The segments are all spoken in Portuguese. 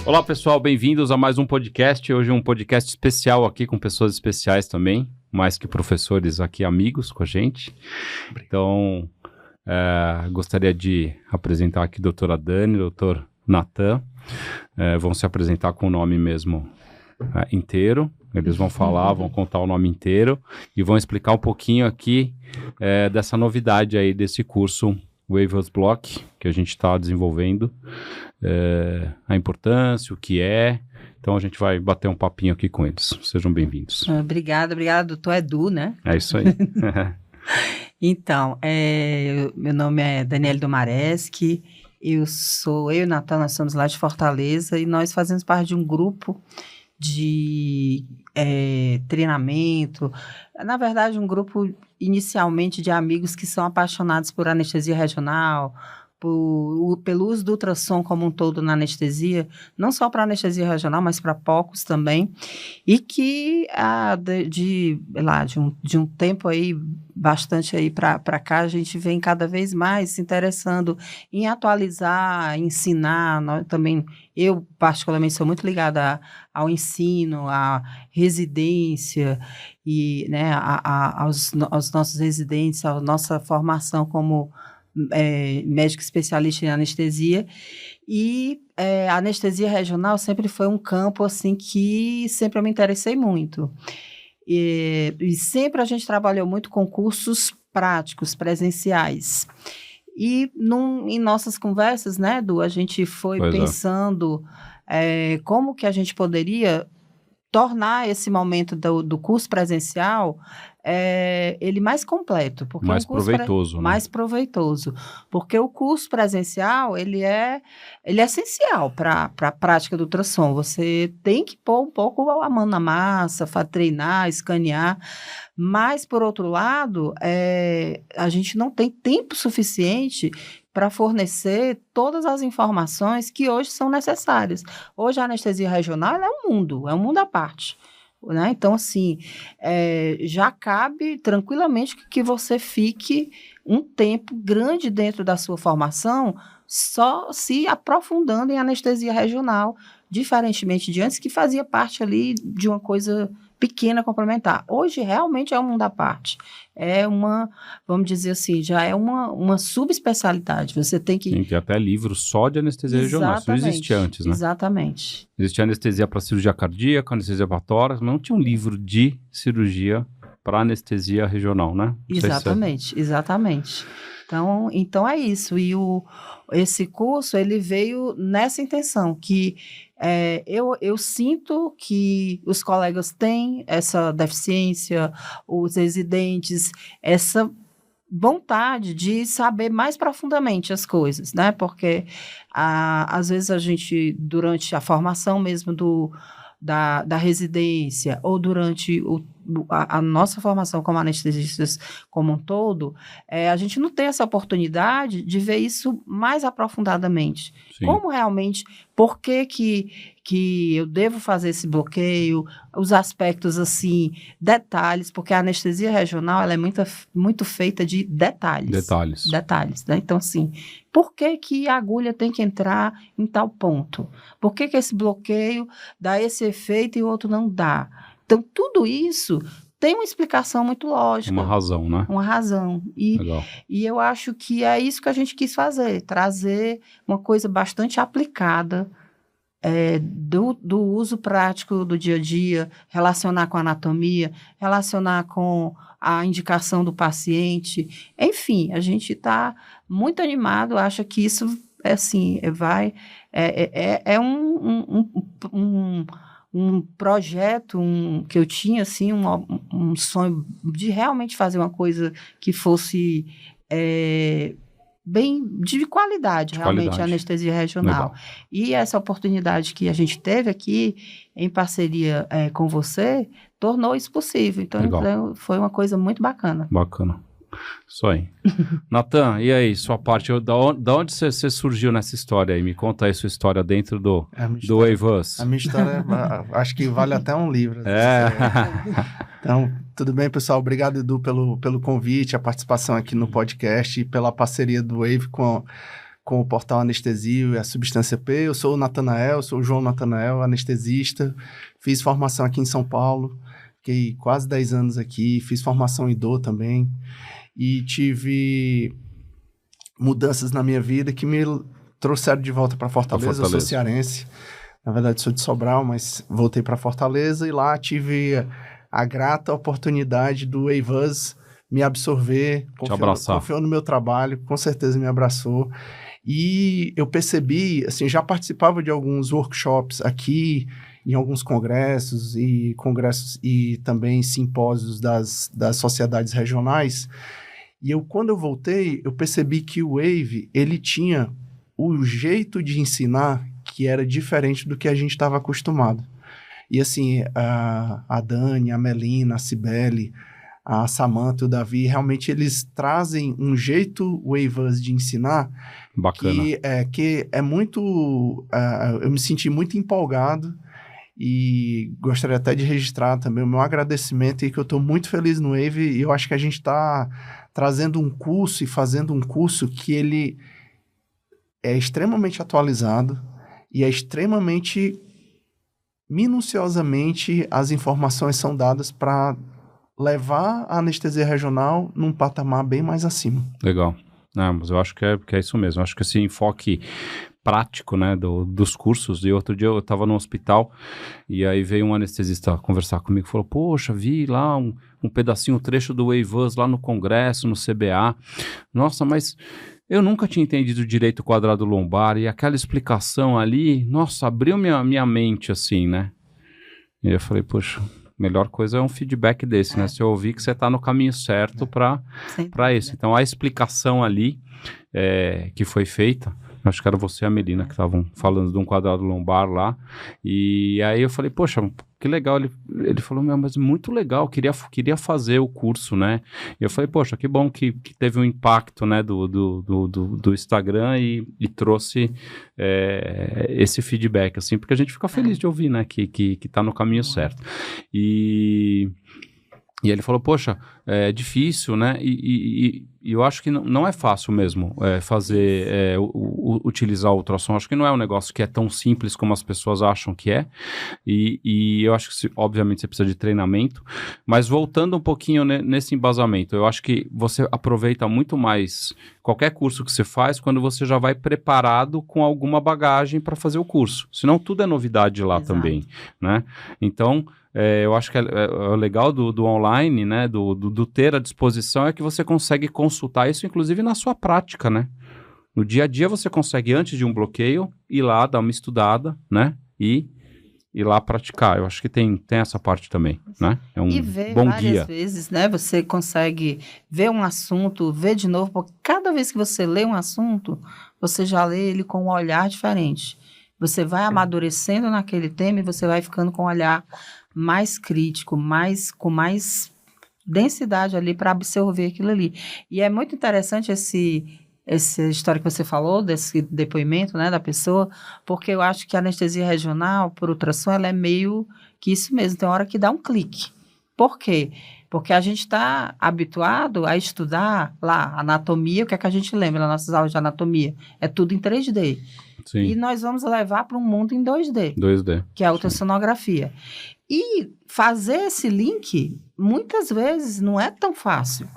Olá pessoal, bem-vindos a mais um podcast. Hoje é um podcast especial aqui com pessoas especiais também, mais que professores aqui, amigos com a gente. Então, gostaria de apresentar aqui a doutora Dani, doutor Natan. Vão se apresentar com o nome mesmo inteiro. Eles vão falar, vão contar o nome inteiro e vão explicar um pouquinho aqui dessa novidade aí desse curso Waivers Block, que a gente está desenvolvendo, a importância, o que é. Então a gente vai bater um papinho aqui com eles. Sejam bem-vindos. Obrigada, doutor Edu, né? É isso aí. Então, meu nome é Daniele Domareschi, eu e o Natan, nós somos lá de Fortaleza e nós fazemos parte de um grupo de treinamento, na verdade um grupo inicialmente de amigos que são apaixonados por anestesia regional, pelo uso do ultrassom como um todo na anestesia, não só para anestesia regional, mas para POCUS também, e que de um tempo aí, bastante aí para cá, a gente vem cada vez mais se interessando em atualizar, ensinar. Eu particularmente sou muito ligada ao ensino, à residência e, né, aos nossos residentes, à nossa formação como médico especialista em anestesia, e a anestesia regional sempre foi um campo assim que sempre eu me interessei muito, e sempre a gente trabalhou muito com cursos práticos, presenciais, e em nossas conversas, né, Edu, a gente foi pensando como que a gente poderia tornar esse momento do curso presencial ele mais completo. Porque mais proveitoso. Mais proveitoso. Porque o curso presencial, ele é essencial para a prática do ultrassom. Você tem que pôr um pouco a mão na massa, treinar, escanear. Mas, por outro lado, a gente não tem tempo suficiente para fornecer todas as informações que hoje são necessárias. Hoje a anestesia regional é um mundo à parte. Né? Então, assim, já cabe tranquilamente que você fique um tempo grande dentro da sua formação só se aprofundando em anestesia regional, diferentemente de antes, que fazia parte ali de uma coisa pequena complementar. Hoje, realmente é um mundo à parte. Vamos dizer assim, já é uma subespecialidade. Você tem que... Tem que ir até livro só de anestesia regional. Isso não existia antes, né? Exatamente. Existia anestesia para cirurgia cardíaca, anestesia para tórax, mas não tinha um livro de cirurgia para anestesia regional, né? Exatamente. Então é isso. E esse curso, ele veio nessa intenção, que eu sinto que os colegas têm essa deficiência, os residentes, essa vontade de saber mais profundamente as coisas, né? Porque às vezes a gente, durante a formação mesmo da residência ou durante a nossa formação como anestesistas como um todo, a gente não tem essa oportunidade de ver isso mais aprofundadamente. Sim. Como realmente, por que eu devo fazer esse bloqueio, os aspectos assim, detalhes, porque a anestesia regional ela é muito feita de detalhes. Detalhes, né? Então, assim, por que a agulha tem que entrar em tal ponto? Por que esse bloqueio dá esse efeito e o outro não dá? Então, tudo isso tem uma explicação muito lógica. Uma razão, né? Uma razão. E eu acho que é isso que a gente quis fazer, trazer uma coisa bastante aplicada do uso prático do dia a dia, relacionar com a anatomia, relacionar com a indicação do paciente. Enfim, a gente está muito animado, acha que isso um projeto que eu tinha, assim, um sonho de realmente fazer uma coisa que fosse bem de qualidade, realmente, a anestesia regional. Legal. E essa oportunidade que a gente teve aqui, em parceria com você, tornou isso possível. Então, foi uma coisa muito bacana. Bacana. Isso aí. Natan, e aí, sua parte, da onde você surgiu nessa história aí? Me conta aí sua história dentro do Waivers. A minha história, acho que vale até um livro. É. Então, Tudo bem, pessoal? Obrigado, Edu, pelo convite, a participação aqui no podcast e pela parceria do Wave com o portal Anestesia e a Substância P. Eu sou o João Natanael, anestesista. Fiz formação aqui em São Paulo, fiquei quase 10 anos aqui, fiz formação em dor também. E tive mudanças na minha vida que me trouxeram de volta para Fortaleza. Eu sou cearense, na verdade sou de Sobral, mas voltei para Fortaleza e lá tive a grata oportunidade do Waveus me absorver, confiou no meu trabalho, com certeza me abraçou. E eu percebi, assim, já participava de alguns workshops aqui, em alguns congressos e também simpósios das sociedades regionais. E quando eu voltei, eu percebi que o Wave, ele tinha o jeito de ensinar que era diferente do que a gente estava acostumado. E assim, a Dani, a Melina, a Cibele, a Samantha, o Davi, realmente eles trazem um jeito Waveus de ensinar bacana, que é muito... eu me senti muito empolgado e gostaria até de registrar também o meu agradecimento e que eu estou muito feliz no Wave e eu acho que a gente está trazendo um curso e fazendo um curso que ele é extremamente atualizado e é extremamente minuciosamente as informações são dadas para levar a anestesia regional num patamar bem mais acima. Legal. Mas eu acho que é isso mesmo. Eu acho que esse enfoque prático, né, dos cursos. E outro dia eu estava no hospital e aí veio um anestesista conversar comigo e falou, poxa, vi lá um pedacinho, um trecho do Waveus lá no congresso, no CBA. Nossa, mas eu nunca tinha entendido direito o quadrado lombar e aquela explicação ali, nossa, abriu minha mente assim, né? E eu falei, poxa, melhor coisa é um feedback desse, né? Se eu ouvir que você está no caminho certo para isso. Então, a explicação ali que foi feita, acho que era você e a Melina que estavam falando de um quadrado lombar lá, e aí eu falei, poxa, que legal, ele falou, mas muito legal, queria fazer o curso, né? E eu falei, poxa, que bom que teve um impacto, né, do Instagram e trouxe esse feedback, assim, porque a gente fica feliz de ouvir, né, que tá no caminho certo. E ele falou, poxa, é difícil, né? E eu acho que não é fácil mesmo utilizar o ultrassom. Acho que não é um negócio que é tão simples como as pessoas acham que é. E eu acho que, obviamente, você precisa de treinamento. Mas voltando um pouquinho nesse embasamento, eu acho que você aproveita muito mais qualquer curso que você faz quando você já vai preparado com alguma bagagem para fazer o curso. Senão tudo é novidade lá também, né? Então, eu acho que o legal do online, né, do ter à disposição é que você consegue consultar isso, inclusive, na sua prática, né? No dia a dia você consegue, antes de um bloqueio, ir lá, dar uma estudada, né? E ir lá praticar. Eu acho que tem essa parte também, né? É um e ver bom várias guia. vezes, né? Você consegue ver um assunto, ver de novo, porque cada vez que você lê um assunto, você já lê ele com um olhar diferente. Você vai amadurecendo naquele tema e você vai ficando com um olhar mais crítico, com mais densidade ali para absorver aquilo ali. E é muito interessante essa história que você falou, desse depoimento, né, da pessoa, porque eu acho que a anestesia regional, por ultrassom, ela é meio que isso mesmo, tem hora que dá um clique. Por quê? Porque a gente está habituado a estudar lá anatomia, o que é que a gente lembra nas nossas aulas de anatomia? É tudo em 3D. Sim. E nós vamos levar para um mundo em 2D. 2D. Que é a ultrassonografia. E fazer esse link, muitas vezes, não é tão fácil.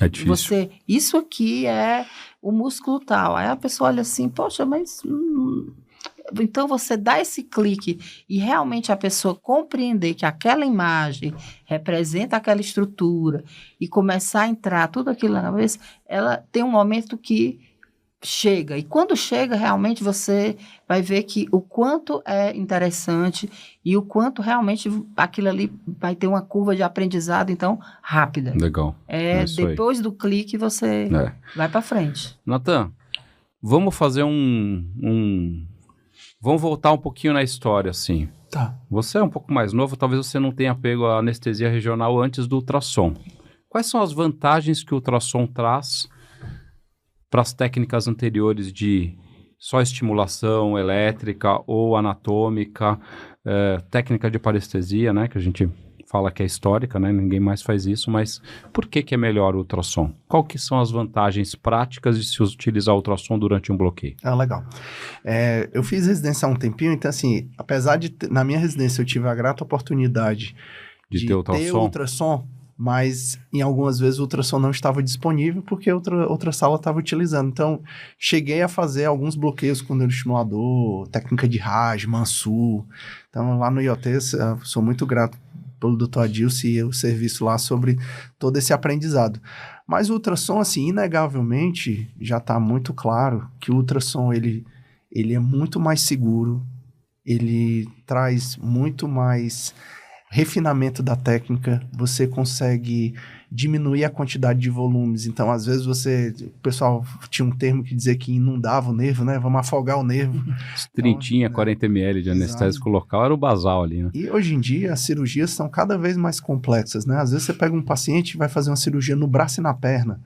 É difícil. Isso aqui é o músculo tal. Aí a pessoa olha assim, poxa, mas... Então, você dá esse clique e realmente a pessoa compreender que aquela imagem representa aquela estrutura e começar a entrar tudo aquilo na cabeça, ela tem um momento que chega. E quando chega, realmente você vai ver que o quanto é interessante e o quanto realmente aquilo ali vai ter uma curva de aprendizado, então, rápida. Legal. Depois do clique, você vai para frente. Natan, vamos fazer Vamos voltar um pouquinho na história, assim. Tá. Você é um pouco mais novo, talvez você não tenha pego a anestesia regional antes do ultrassom. Quais são as vantagens que o ultrassom traz para as técnicas anteriores de só estimulação elétrica ou anatômica, técnica de parestesia, né, que a gente fala que é histórica, né? Ninguém mais faz isso, mas por que é melhor o ultrassom? Qual que são as vantagens práticas de se utilizar o ultrassom durante um bloqueio? Legal. Eu fiz residência há um tempinho, então assim, apesar de, na minha residência, eu tive a grata oportunidade de ter ultrassom, mas em algumas vezes o ultrassom não estava disponível porque outra sala estava utilizando. Então, cheguei a fazer alguns bloqueios com neuroestimulador, técnica de Raj, Mansur. Então, lá no IoT, sou muito grato pelo Dr. Adilson e o serviço lá sobre todo esse aprendizado. Mas o ultrassom, assim, inegavelmente, já está muito claro que o ultrassom, ele é muito mais seguro, ele traz muito mais refinamento da técnica, você consegue diminuir a quantidade de volumes. Então, às vezes o pessoal tinha um termo que dizia que inundava o nervo, né? Vamos afogar o nervo. 30, 40 ml de anestésico local era o basal ali, né? E hoje em dia as cirurgias são cada vez mais complexas, né? Às vezes você pega um paciente e vai fazer uma cirurgia no braço e na perna.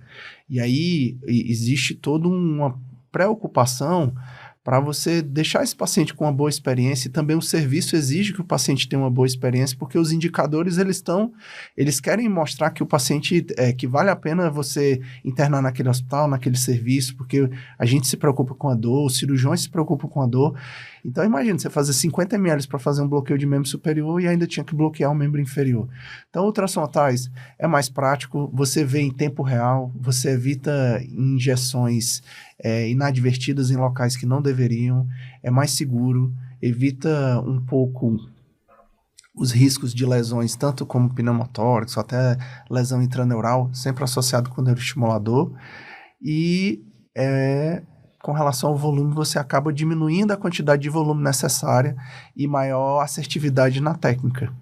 E aí existe toda uma preocupação para você deixar esse paciente com uma boa experiência, e também o serviço exige que o paciente tenha uma boa experiência, porque os indicadores, eles querem mostrar que o paciente, que vale a pena você internar naquele hospital, naquele serviço, porque a gente se preocupa com a dor, os cirurgiões se preocupam com a dor. Então, imagina, você fazer 50 ml para fazer um bloqueio de membro superior e ainda tinha que bloquear o membro inferior. Então, o ultrassom atrás é mais prático, você vê em tempo real, você evita injeções inadvertidas em locais que não deveriam, é mais seguro, evita um pouco os riscos de lesões, tanto como pneumotórax, ou até lesão intraneural, sempre associado com neuroestimulador, e com relação ao volume, você acaba diminuindo a quantidade de volume necessária e maior assertividade na técnica.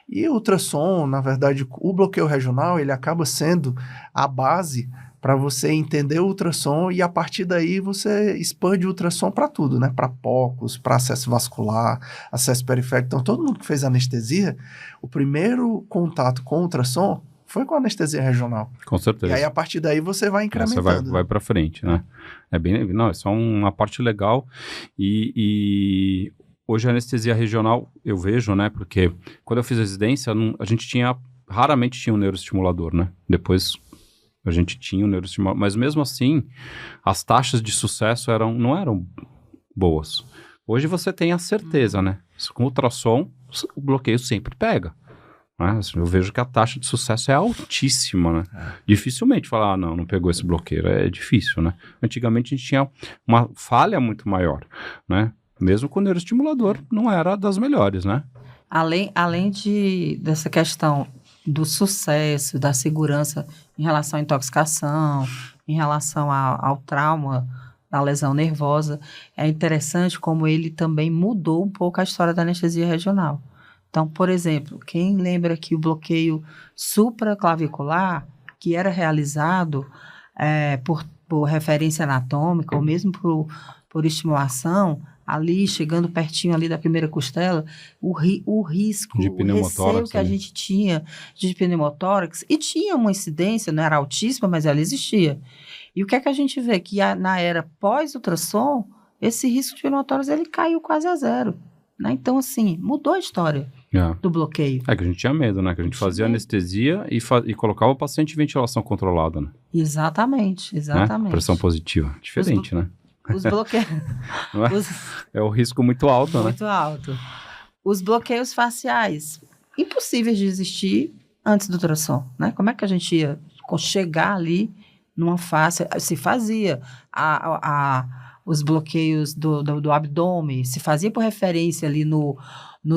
E o ultrassom, na verdade, o bloqueio regional, ele acaba sendo a base para você entender o ultrassom e a partir daí você expande o ultrassom para tudo, né? Para POCUS, para acesso vascular, acesso periférico. Então, todo mundo que fez anestesia, o primeiro contato com o ultrassom foi com a anestesia regional. Com certeza. E aí, a partir daí, você vai incrementando. Você vai para frente, né? É só uma parte legal. E hoje a anestesia regional, eu vejo, né? Porque quando eu fiz residência, a gente raramente tinha um neuroestimulador, né? Depois a gente tinha um neuroestimulador. Mas mesmo assim, as taxas de sucesso não eram boas. Hoje você tem a certeza, né? Com ultrassom, o bloqueio sempre pega. Eu vejo que a taxa de sucesso é altíssima, né? Dificilmente falar, não pegou esse bloqueio, é difícil, né? Antigamente a gente tinha uma falha muito maior, né? Mesmo com o neuroestimulador, não era das melhores, né? Além dessa questão do sucesso, da segurança em relação à intoxicação, em relação ao trauma da lesão nervosa, é interessante como ele também mudou um pouco a história da anestesia regional. Então, por exemplo, quem lembra que o bloqueio supraclavicular, que era realizado por referência anatômica ou mesmo por estimulação, ali, chegando pertinho ali da primeira costela, o risco, o receio que a gente tinha de pneumotórax, e tinha uma incidência, não era altíssima, mas ela existia. E o que é que a gente vê? Que na era pós-ultrassom, esse risco de pneumotórax, ele caiu quase a zero. Né? Então, assim, mudou a história do bloqueio. É que a gente tinha medo, né? Que a gente fazia anestesia e colocava o paciente em ventilação controlada, né? Exatamente. Né? Pressão positiva. Diferente, né? Os bloqueios... É o risco muito alto, né? Muito alto. Os bloqueios faciais, impossíveis de existir antes do ultrassom, né? Como é que a gente ia chegar ali numa face? Se fazia os bloqueios do abdômen, se fazia por referência ali no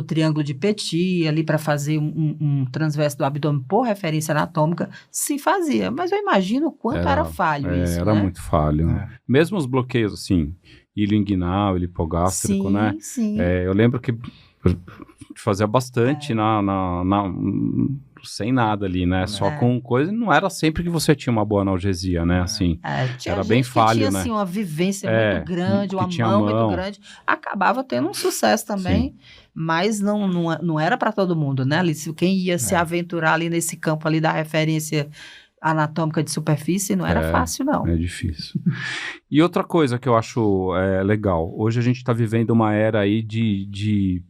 triângulo de Petit, ali para fazer um transverso do abdômen por referência anatômica, se fazia. Mas eu imagino o quanto era falho isso, Era né? muito falho. Né? Mesmo os bloqueios, assim, ilho inguinal, ilho hipogástrico, sim, né? Sim. Eu lembro que fazia bastante sem nada ali, né? Só com coisa, não era sempre que você tinha uma boa analgesia, né? Assim, era bem falho, tinha, né? Assim, uma vivência muito grande, uma mão muito grande, acabava tendo um sucesso também, sim. Mas não era para todo mundo, né? Quem ia se aventurar ali nesse campo ali da referência anatômica de superfície não era fácil, não. É difícil. E outra coisa que eu acho legal, hoje a gente está vivendo uma era aí de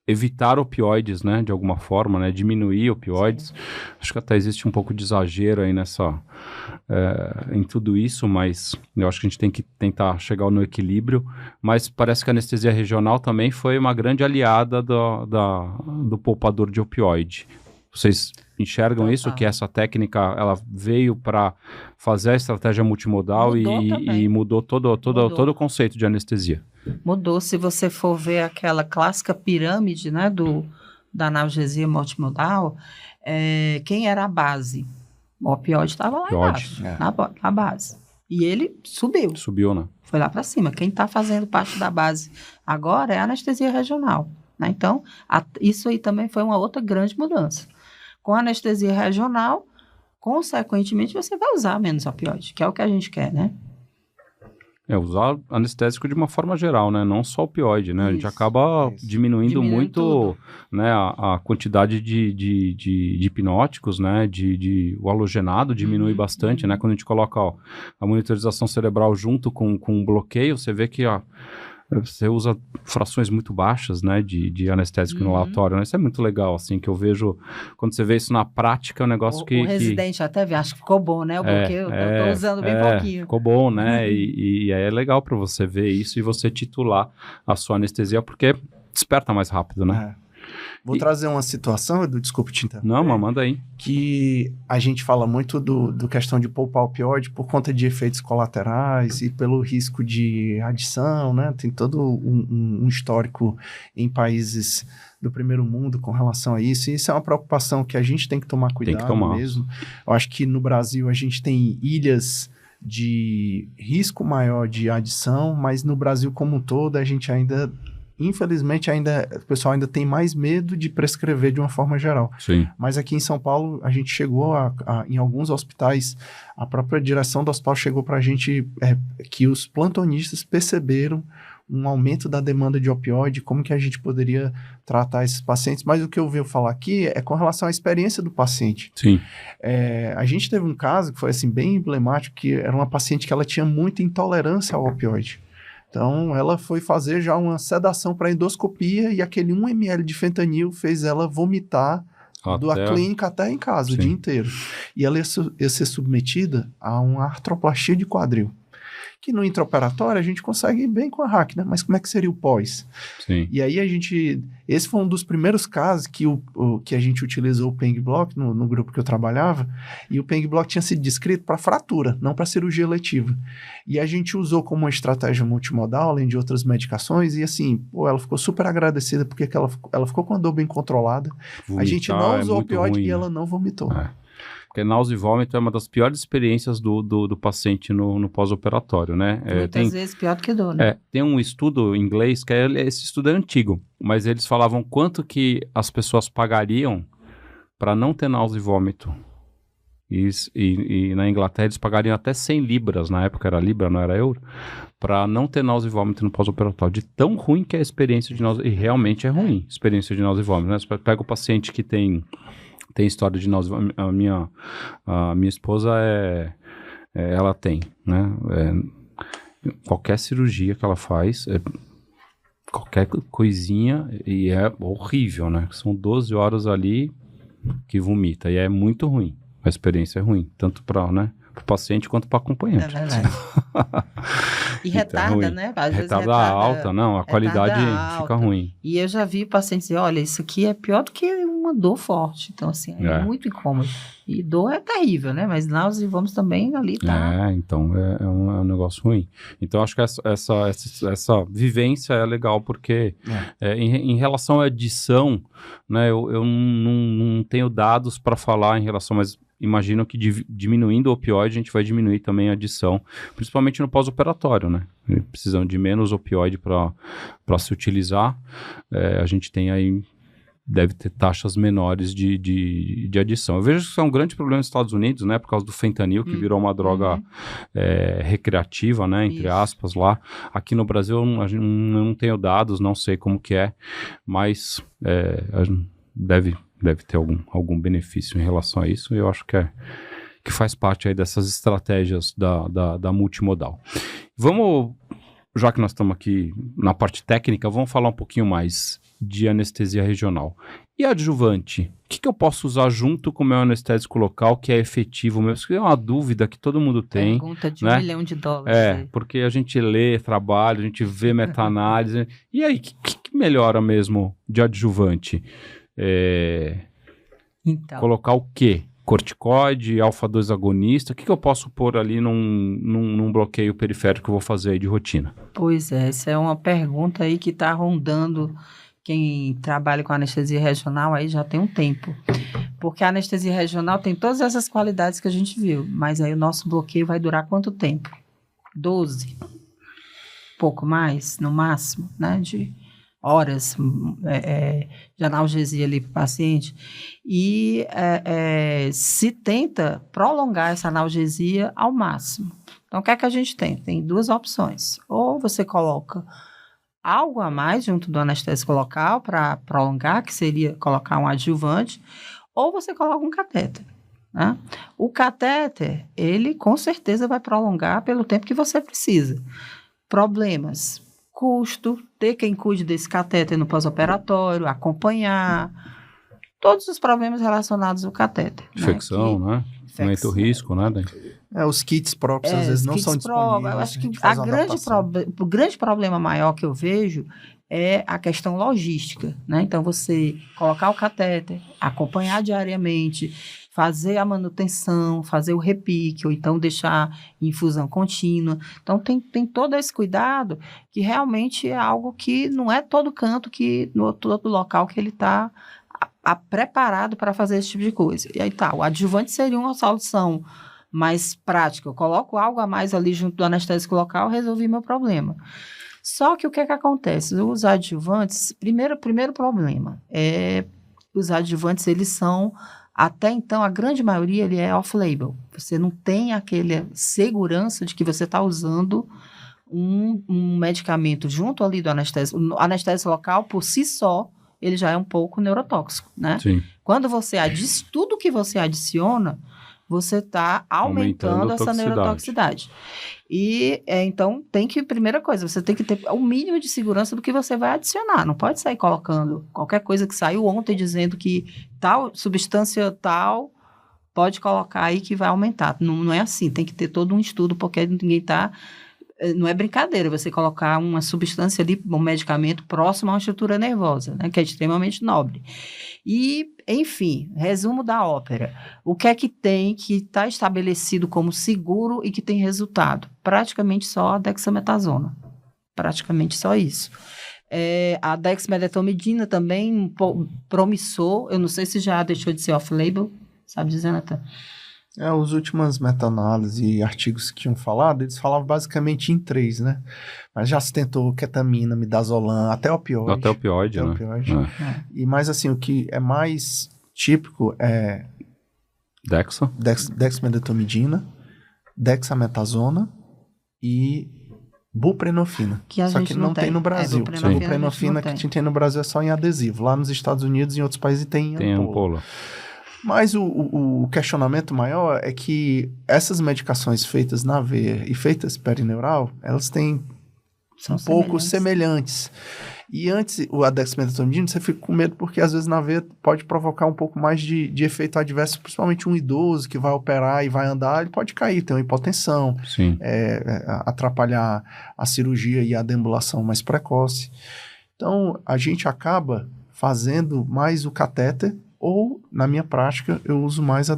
evitar opioides, né, de alguma forma, né, diminuir opioides. Sim. Acho que até existe um pouco de exagero aí em tudo isso, mas eu acho que a gente tem que tentar chegar no equilíbrio, mas parece que a anestesia regional também foi uma grande aliada do poupador de opioide. Vocês enxergam isso, que essa técnica ela veio para fazer a estratégia multimodal e mudou todo o conceito de anestesia? Mudou. Se você for ver aquela clássica pirâmide, né, da analgesia multimodal, quem era a base? O opioide estava lá embaixo, na base. E ele subiu. Subiu, né? Foi lá para cima. Quem está fazendo parte da base agora é a anestesia regional, né? Então, isso aí também foi uma outra grande mudança. Com a anestesia regional, consequentemente, você vai usar menos opioide, que é o que a gente quer, né? Usar anestésico de uma forma geral, né? Não só opioide, né? A gente acaba diminuindo muito, né, a quantidade de hipnóticos, né? O halogenado diminui bastante, né? Quando a gente coloca a monitorização cerebral junto com o bloqueio, você vê que você usa frações muito baixas, né, de anestésico inalatório, né? Isso é muito legal, assim, que eu vejo, quando você vê isso na prática, é um negócio o residente até vê, acho que ficou bom, né, o bloqueio, eu tô usando bem pouquinho. Ficou bom, né, e aí é legal para você ver isso e você titular a sua anestesia, porque desperta mais rápido, né? Vou trazer uma situação, Edu, desculpa te interromper. Não, mas manda aí. Que a gente fala muito do questão de poupar opioide por conta de efeitos colaterais e pelo risco de adição, né? Tem todo um histórico em países do primeiro mundo com relação a isso. E isso é uma preocupação que a gente tem que tomar cuidado mesmo. Eu acho que no Brasil a gente tem ilhas de risco maior de adição, mas no Brasil como um todo a gente ainda... Infelizmente, o pessoal ainda tem mais medo de prescrever de uma forma geral. Sim. Mas aqui em São Paulo, a gente chegou em alguns hospitais, a própria direção do hospital chegou para a gente que os plantonistas perceberam um aumento da demanda de opioide, como que a gente poderia tratar esses pacientes. Mas o que eu venho falar aqui é com relação à experiência do paciente. Sim. A gente teve um caso que foi assim, bem emblemático, que era uma paciente que ela tinha muita intolerância ao opioide. Então, ela foi fazer já uma sedação para endoscopia e aquele 1 ml de fentanil fez ela vomitar da clínica até em casa, o dia inteiro. E ela ia ser submetida a uma artroplastia de quadril. Que no intraoperatório a gente consegue ir bem com a hack, né? Mas como é que seria o pós? Sim. E aí esse foi um dos primeiros casos que a gente utilizou o Peng Block no grupo que eu trabalhava, e o Peng Block tinha sido descrito para fratura, não para cirurgia letiva. E a gente usou como uma estratégia multimodal, além de outras medicações, e assim, ela ficou super agradecida porque ela ficou com a dor bem controlada. A gente não usou opioide e ela não vomitou. Porque náusea e vômito é uma das piores experiências do paciente no pós-operatório, né? Muitas vezes pior do que dor, né? Tem um estudo em inglês, esse estudo é antigo, mas eles falavam quanto que as pessoas pagariam para não ter náusea e vômito. E na Inglaterra eles pagariam até 100 libras, na época era libra, não era euro, para não ter náusea e vômito no pós-operatório, de tão ruim que é a experiência de náusea, e realmente é ruim a experiência de náusea e vômito, né? Você pega o paciente que tem história de náusea, a minha esposa ela tem, né? Qualquer cirurgia que ela faz, qualquer coisinha, e é horrível, né? São 12 horas ali que vomita, e é muito ruim, a experiência é ruim, tanto para, né, o paciente quanto para o acompanhante. É verdade. E retarda, então, né? Às vezes retarda alta, não, a qualidade fica ruim. E eu já vi pacientes dizer, olha, isso aqui é pior do que uma dor forte. Então, assim, é muito incômodo. E dor é terrível, né? Mas náusea e vômitos também ali tá. Então é um negócio ruim. Então, acho que essa vivência é legal, porque em relação à adição, né, eu não tenho dados para falar em relação, mas imagino que diminuindo o opioide, a gente vai diminuir também a adição, principalmente no pós-operatório, né? Precisam de menos opioide para se utilizar. A gente tem aí, deve ter taxas menores de adição. Eu vejo que isso é um grande problema nos Estados Unidos, né? Por causa do fentanil, que virou uma droga recreativa, né? Entre aspas, lá. Aqui no Brasil, eu não tenho dados, não sei como que é, mas deve ter algum benefício em relação a isso, e eu acho que faz parte aí dessas estratégias da multimodal. Vamos já que nós estamos aqui na parte técnica, vamos falar um pouquinho mais de anestesia regional. E adjuvante? O que eu posso usar junto com o meu anestésico local que é efetivo mesmo? Isso é uma dúvida que todo mundo tem. Pergunta de né? $1 milhão. Aí. Porque a gente lê trabalho, a gente vê meta-análise. E aí, o que melhora mesmo de adjuvante? Então. Colocar o quê? Corticoide, alfa-2 agonista, o que eu posso pôr ali num bloqueio periférico que eu vou fazer aí de rotina? Pois é, essa é uma pergunta aí que está rondando quem trabalha com anestesia regional aí já tem um tempo. Porque a anestesia regional tem todas essas qualidades que a gente viu, mas aí o nosso bloqueio vai durar quanto tempo? 12? Pouco mais, no máximo, né? De horas de analgesia ali para o paciente. E se tenta prolongar essa analgesia ao máximo. Então, o que é que a gente tem? Tem duas opções. Ou você coloca algo a mais junto do anestésico local para prolongar, que seria colocar um adjuvante, ou você coloca um catéter. Né? O catéter, ele com certeza vai prolongar pelo tempo que você precisa. Problemas, custo, ter quem cuide desse catéter no pós-operatório, acompanhar, todos os problemas relacionados ao catéter. Infecção, né? Aumenta o risco, né? Os kits próprios às vezes não são disponíveis. Eu acho que o grande problema maior que eu vejo é a questão logística, né? Então, você colocar o catéter, acompanhar diariamente, fazer a manutenção, fazer o repique, ou então deixar infusão contínua. Então, tem todo esse cuidado que realmente é algo que não é todo canto, todo local que ele está preparado para fazer esse tipo de coisa. E aí tá, o adjuvante seria uma solução mais prática. Eu coloco algo a mais ali junto do anestésico local, resolvi meu problema. Só que o que acontece? Os adjuvantes, primeiro problema, os adjuvantes, eles são, até então, a grande maioria, ele é off-label. Você não tem aquela segurança de que você está usando um medicamento junto ali do anestésico. O anestésico local, por si só, ele já é um pouco neurotóxico, né? Sim. Quando você tudo que você adiciona, você está aumentando essa neurotoxicidade. E, então, primeira coisa, você tem que ter o mínimo de segurança do que você vai adicionar. Não pode sair colocando qualquer coisa que saiu ontem dizendo que tal substância tal pode colocar aí que vai aumentar. Não é assim, tem que ter todo um estudo, porque ninguém está... Não é brincadeira você colocar uma substância ali, um medicamento próximo a uma estrutura nervosa, né, que é extremamente nobre. E, enfim, resumo da ópera. O que é que tem que está estabelecido como seguro e que tem resultado? Praticamente só a dexametasona. Praticamente só isso. A dexmedetomidina também, promissor. Eu não sei se já deixou de ser off-label. Sabe dizer, Nathan? Os últimos meta-análises e artigos que tinham falado, eles falavam basicamente em 3, né? Mas já se tentou ketamina, midazolam, até opioide. Até opioide, né? Mas assim, o que é mais típico é... Dexmedetomidina, dexametasona e buprenorfina. Só que não tem no Brasil. A buprenorfina que a gente tem no Brasil é só em adesivo. Lá nos Estados Unidos e em outros países tem ampola. Mas o questionamento maior é que essas medicações feitas na veia e feitas perineural, elas têm pouco semelhantes. E antes, a dexmedetomidina, você fica com medo porque às vezes na veia pode provocar um pouco mais de efeito adverso, principalmente um idoso que vai operar e vai andar, ele pode cair, ter uma hipotensão, atrapalhar a cirurgia e a deambulação mais precoce. Então, a gente acaba fazendo mais o catéter, ou, na minha prática, eu uso mais a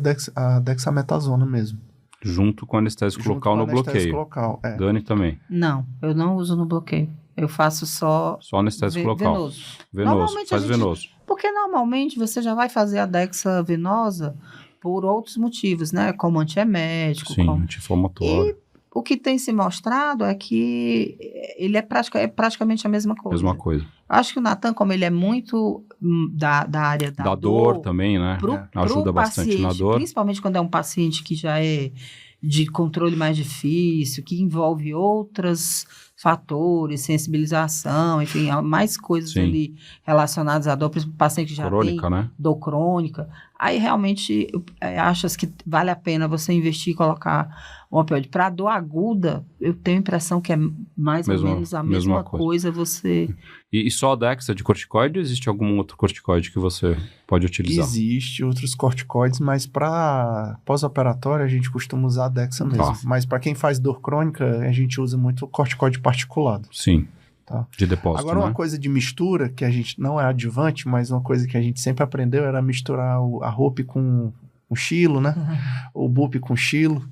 dexametasona mesmo. Junto com o anestésico local no bloqueio. Dani também? Não, eu não uso no bloqueio. Eu faço só anestésico local. Venoso. Faz venoso. Porque normalmente você já vai fazer a dexa venosa por outros motivos, né? Como antiemético. Sim, anti-inflamatório. E o que tem se mostrado é que ele é praticamente a mesma coisa. Acho que o Nathan, como ele é muito da área da dor também, né? Ajuda bastante na dor. Principalmente quando é um paciente que já é de controle mais difícil, que envolve outros fatores, sensibilização, enfim, mais coisas ali relacionadas à dor, para o paciente que já tem dor crônica. aí realmente achas que vale a pena você investir e colocar um opioide. Para dor aguda, eu tenho a impressão que é mais ou menos a mesma coisa você... E só a Dexa de corticoide ou existe algum outro corticoide que você pode utilizar? Existe outros corticoides, mas para pós-operatório a gente costuma usar a Dexa mesmo. Mas para quem faz dor crônica, a gente usa muito o corticoide particulado. Sim. Tá. De depósito, Agora, uma coisa de mistura, que a gente não é adjuvante, mas uma coisa que a gente sempre aprendeu era misturar a ROP com o xilo, né? O BUP com xilo.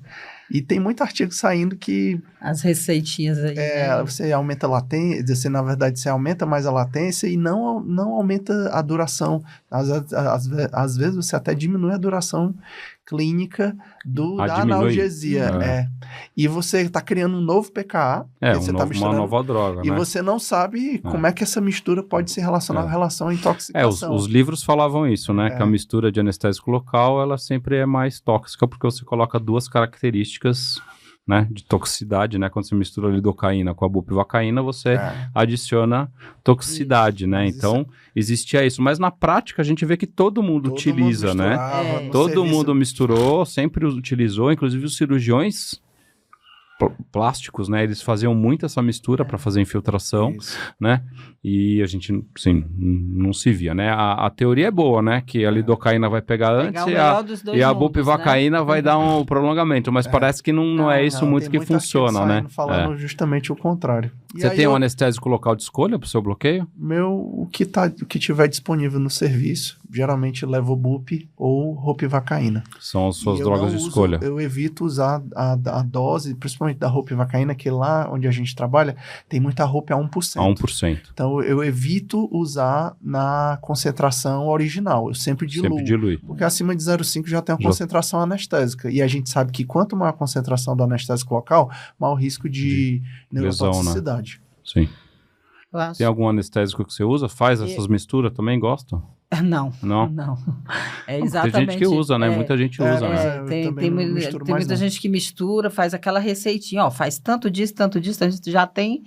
E tem muito artigo saindo que... As receitinhas aí. Né? Você aumenta a latência, você, na verdade, você aumenta mais a latência e não aumenta a duração. Às vezes, você até diminui a duração clínica da analgesia. E você está criando um novo PKA. Uma nova droga, e você não sabe como é que essa mistura pode se relacionar com relação à intoxicação. Os livros falavam isso, né? Que a mistura de anestésico local, ela sempre é mais tóxica, porque você coloca duas características, né, de toxicidade, né? Quando você mistura a lidocaína com a bupivacaína, você adiciona toxicidade, né? Então, existia isso. Mas na prática, a gente vê que todo mundo utiliza, né? Todo mundo misturou, sempre utilizou, inclusive os cirurgiões plásticos, né? Eles faziam muito essa mistura para fazer infiltração, né? E a gente, assim, não se via, né? A teoria é boa, né? Que a lidocaína vai pegar antes e a bupivacaína, né, vai dar um prolongamento, mas parece que não é isso muito que funciona, né? Falando justamente o contrário. Você tem um anestésico local de escolha para o seu bloqueio? O que tiver disponível no serviço, geralmente levobup ou ropivacaína. São as suas drogas de escolha. Eu evito usar a dose, principalmente da ropivacaína, que lá onde a gente trabalha, tem muita rope a 1%. A 1%. Então, eu evito usar na concentração original. Eu sempre diluo. Porque acima de 0,5 já tem uma concentração anestésica. E a gente sabe que quanto maior a concentração do anestésico local, maior o risco de neurotoxicidade. Sim. Tem algum anestésico que você usa? Faz essas misturas também? Gosta? Não. É exatamente. Tem gente que usa, né? Muita gente usa, né? Tem muita gente que mistura, faz aquela receitinha, faz tanto disso, a gente já tem...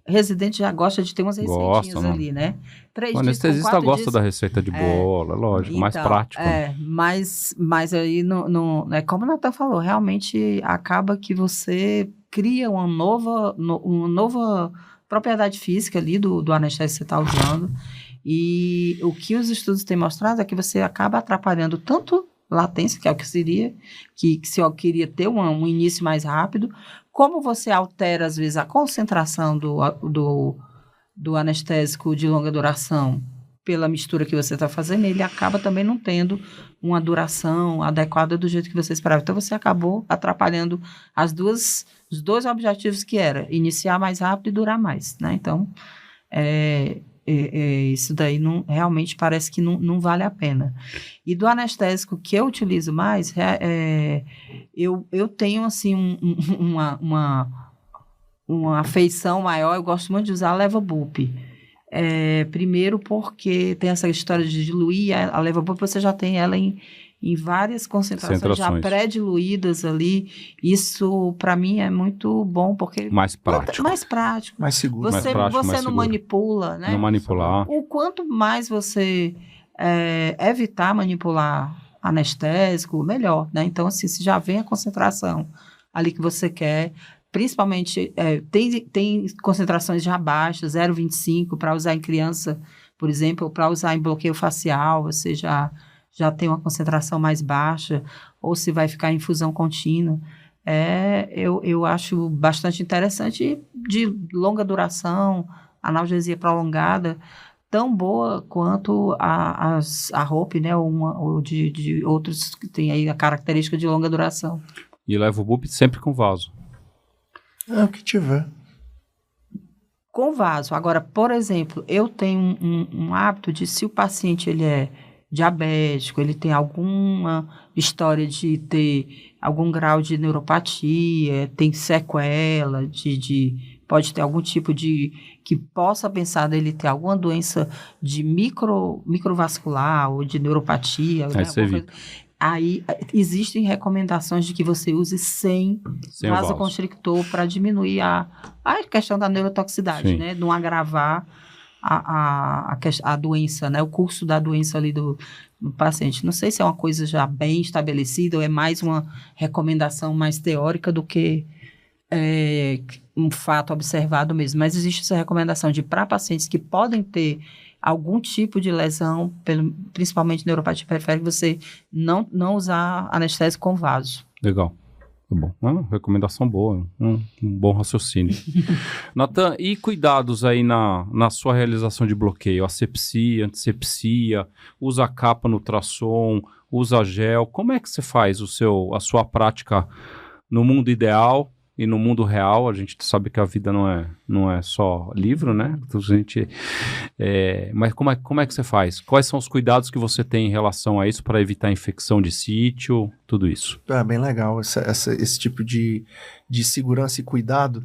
Residente já gosta de ter umas receitinhas ali, né? O anestesista gosta da receita de bolo, é lógico, então, mais prático. Mas aí, é como o Natan falou, realmente acaba que você cria uma nova propriedade física ali do anestésico que você está usando. E o que os estudos têm mostrado é que você acaba atrapalhando tanto latência, que é o que seria, que se eu queria ter um início mais rápido, como você altera, às vezes, a concentração do anestésico de longa duração pela mistura que você está fazendo, ele acaba também não tendo uma duração adequada do jeito que você esperava. Então, você acabou atrapalhando os dois objetivos que era iniciar mais rápido e durar mais, né? Então, isso daí realmente parece que não vale a pena. E do anestésico que eu utilizo mais, eu tenho assim uma afeição maior, eu gosto muito de usar a levobup. Primeiro porque tem essa história de diluir, a levobup você já tem ela em várias concentrações já pré-diluídas ali. Isso, para mim, é muito bom, porque... Mais prático. Mais seguro. Você não manipula, né? Não manipular. O quanto mais você evitar manipular anestésico, melhor, né? Então, assim, se já vem a concentração ali que você quer, principalmente, tem concentrações já baixas, 0,25, para usar em criança, por exemplo, ou para usar em bloqueio facial, você já tem uma concentração mais baixa, ou se vai ficar em infusão contínua. Eu acho bastante interessante, de longa duração, analgesia prolongada, tão boa quanto a ROP, né, ou de outros que tem aí a característica de longa duração. E leva o BUP sempre com vaso. O que tiver. Com vaso. Agora, por exemplo, eu tenho um hábito de, se o paciente ele é diabético, ele tem alguma história de ter algum grau de neuropatia, tem sequela, pode ter algum tipo de... que possa pensar dele ter alguma doença de microvascular ou de neuropatia. Né, você evita. Aí existem recomendações de que você use sem vasoconstrictor para diminuir a questão da neurotoxicidade, né? Não agravar a doença, né? O curso da doença ali do paciente. Não sei se é uma coisa já bem estabelecida ou é mais uma recomendação mais teórica do que um fato observado mesmo. Mas existe essa recomendação para pacientes que podem ter algum tipo de lesão, principalmente neuropatia periférica, você não usar anestésico com vaso. Legal. Tá bom. Recomendação boa, um bom raciocínio. Natan, e cuidados aí na sua realização de bloqueio? Asepsia, antisepsia, usa capa no ultrassom, usa gel. Como é que você faz a sua prática no mundo ideal e no mundo real? A gente sabe que a vida não é só livro, né? Então, mas como é que você faz? Quais são os cuidados que você tem em relação a isso para evitar infecção de sítio, tudo isso? É bem legal esse tipo de segurança e cuidado.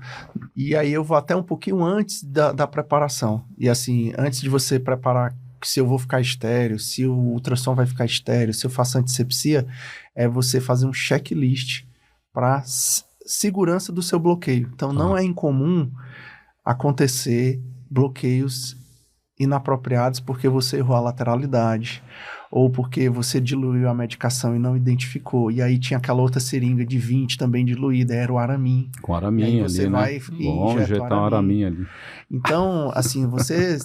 E aí eu vou até um pouquinho antes da preparação. E assim, antes de você preparar se eu vou ficar estéreo, se o ultrassom vai ficar estéreo, se eu faço antisepsia, é você fazer um checklist para segurança do seu bloqueio. Então, não é incomum acontecer bloqueios inapropriados porque você errou a lateralidade ou porque você diluiu a medicação e não identificou. E aí tinha aquela outra seringa de 20 também diluída, era o Aramin. Com Aramin ali, você vai injetar um Aramin ali. Então, assim, você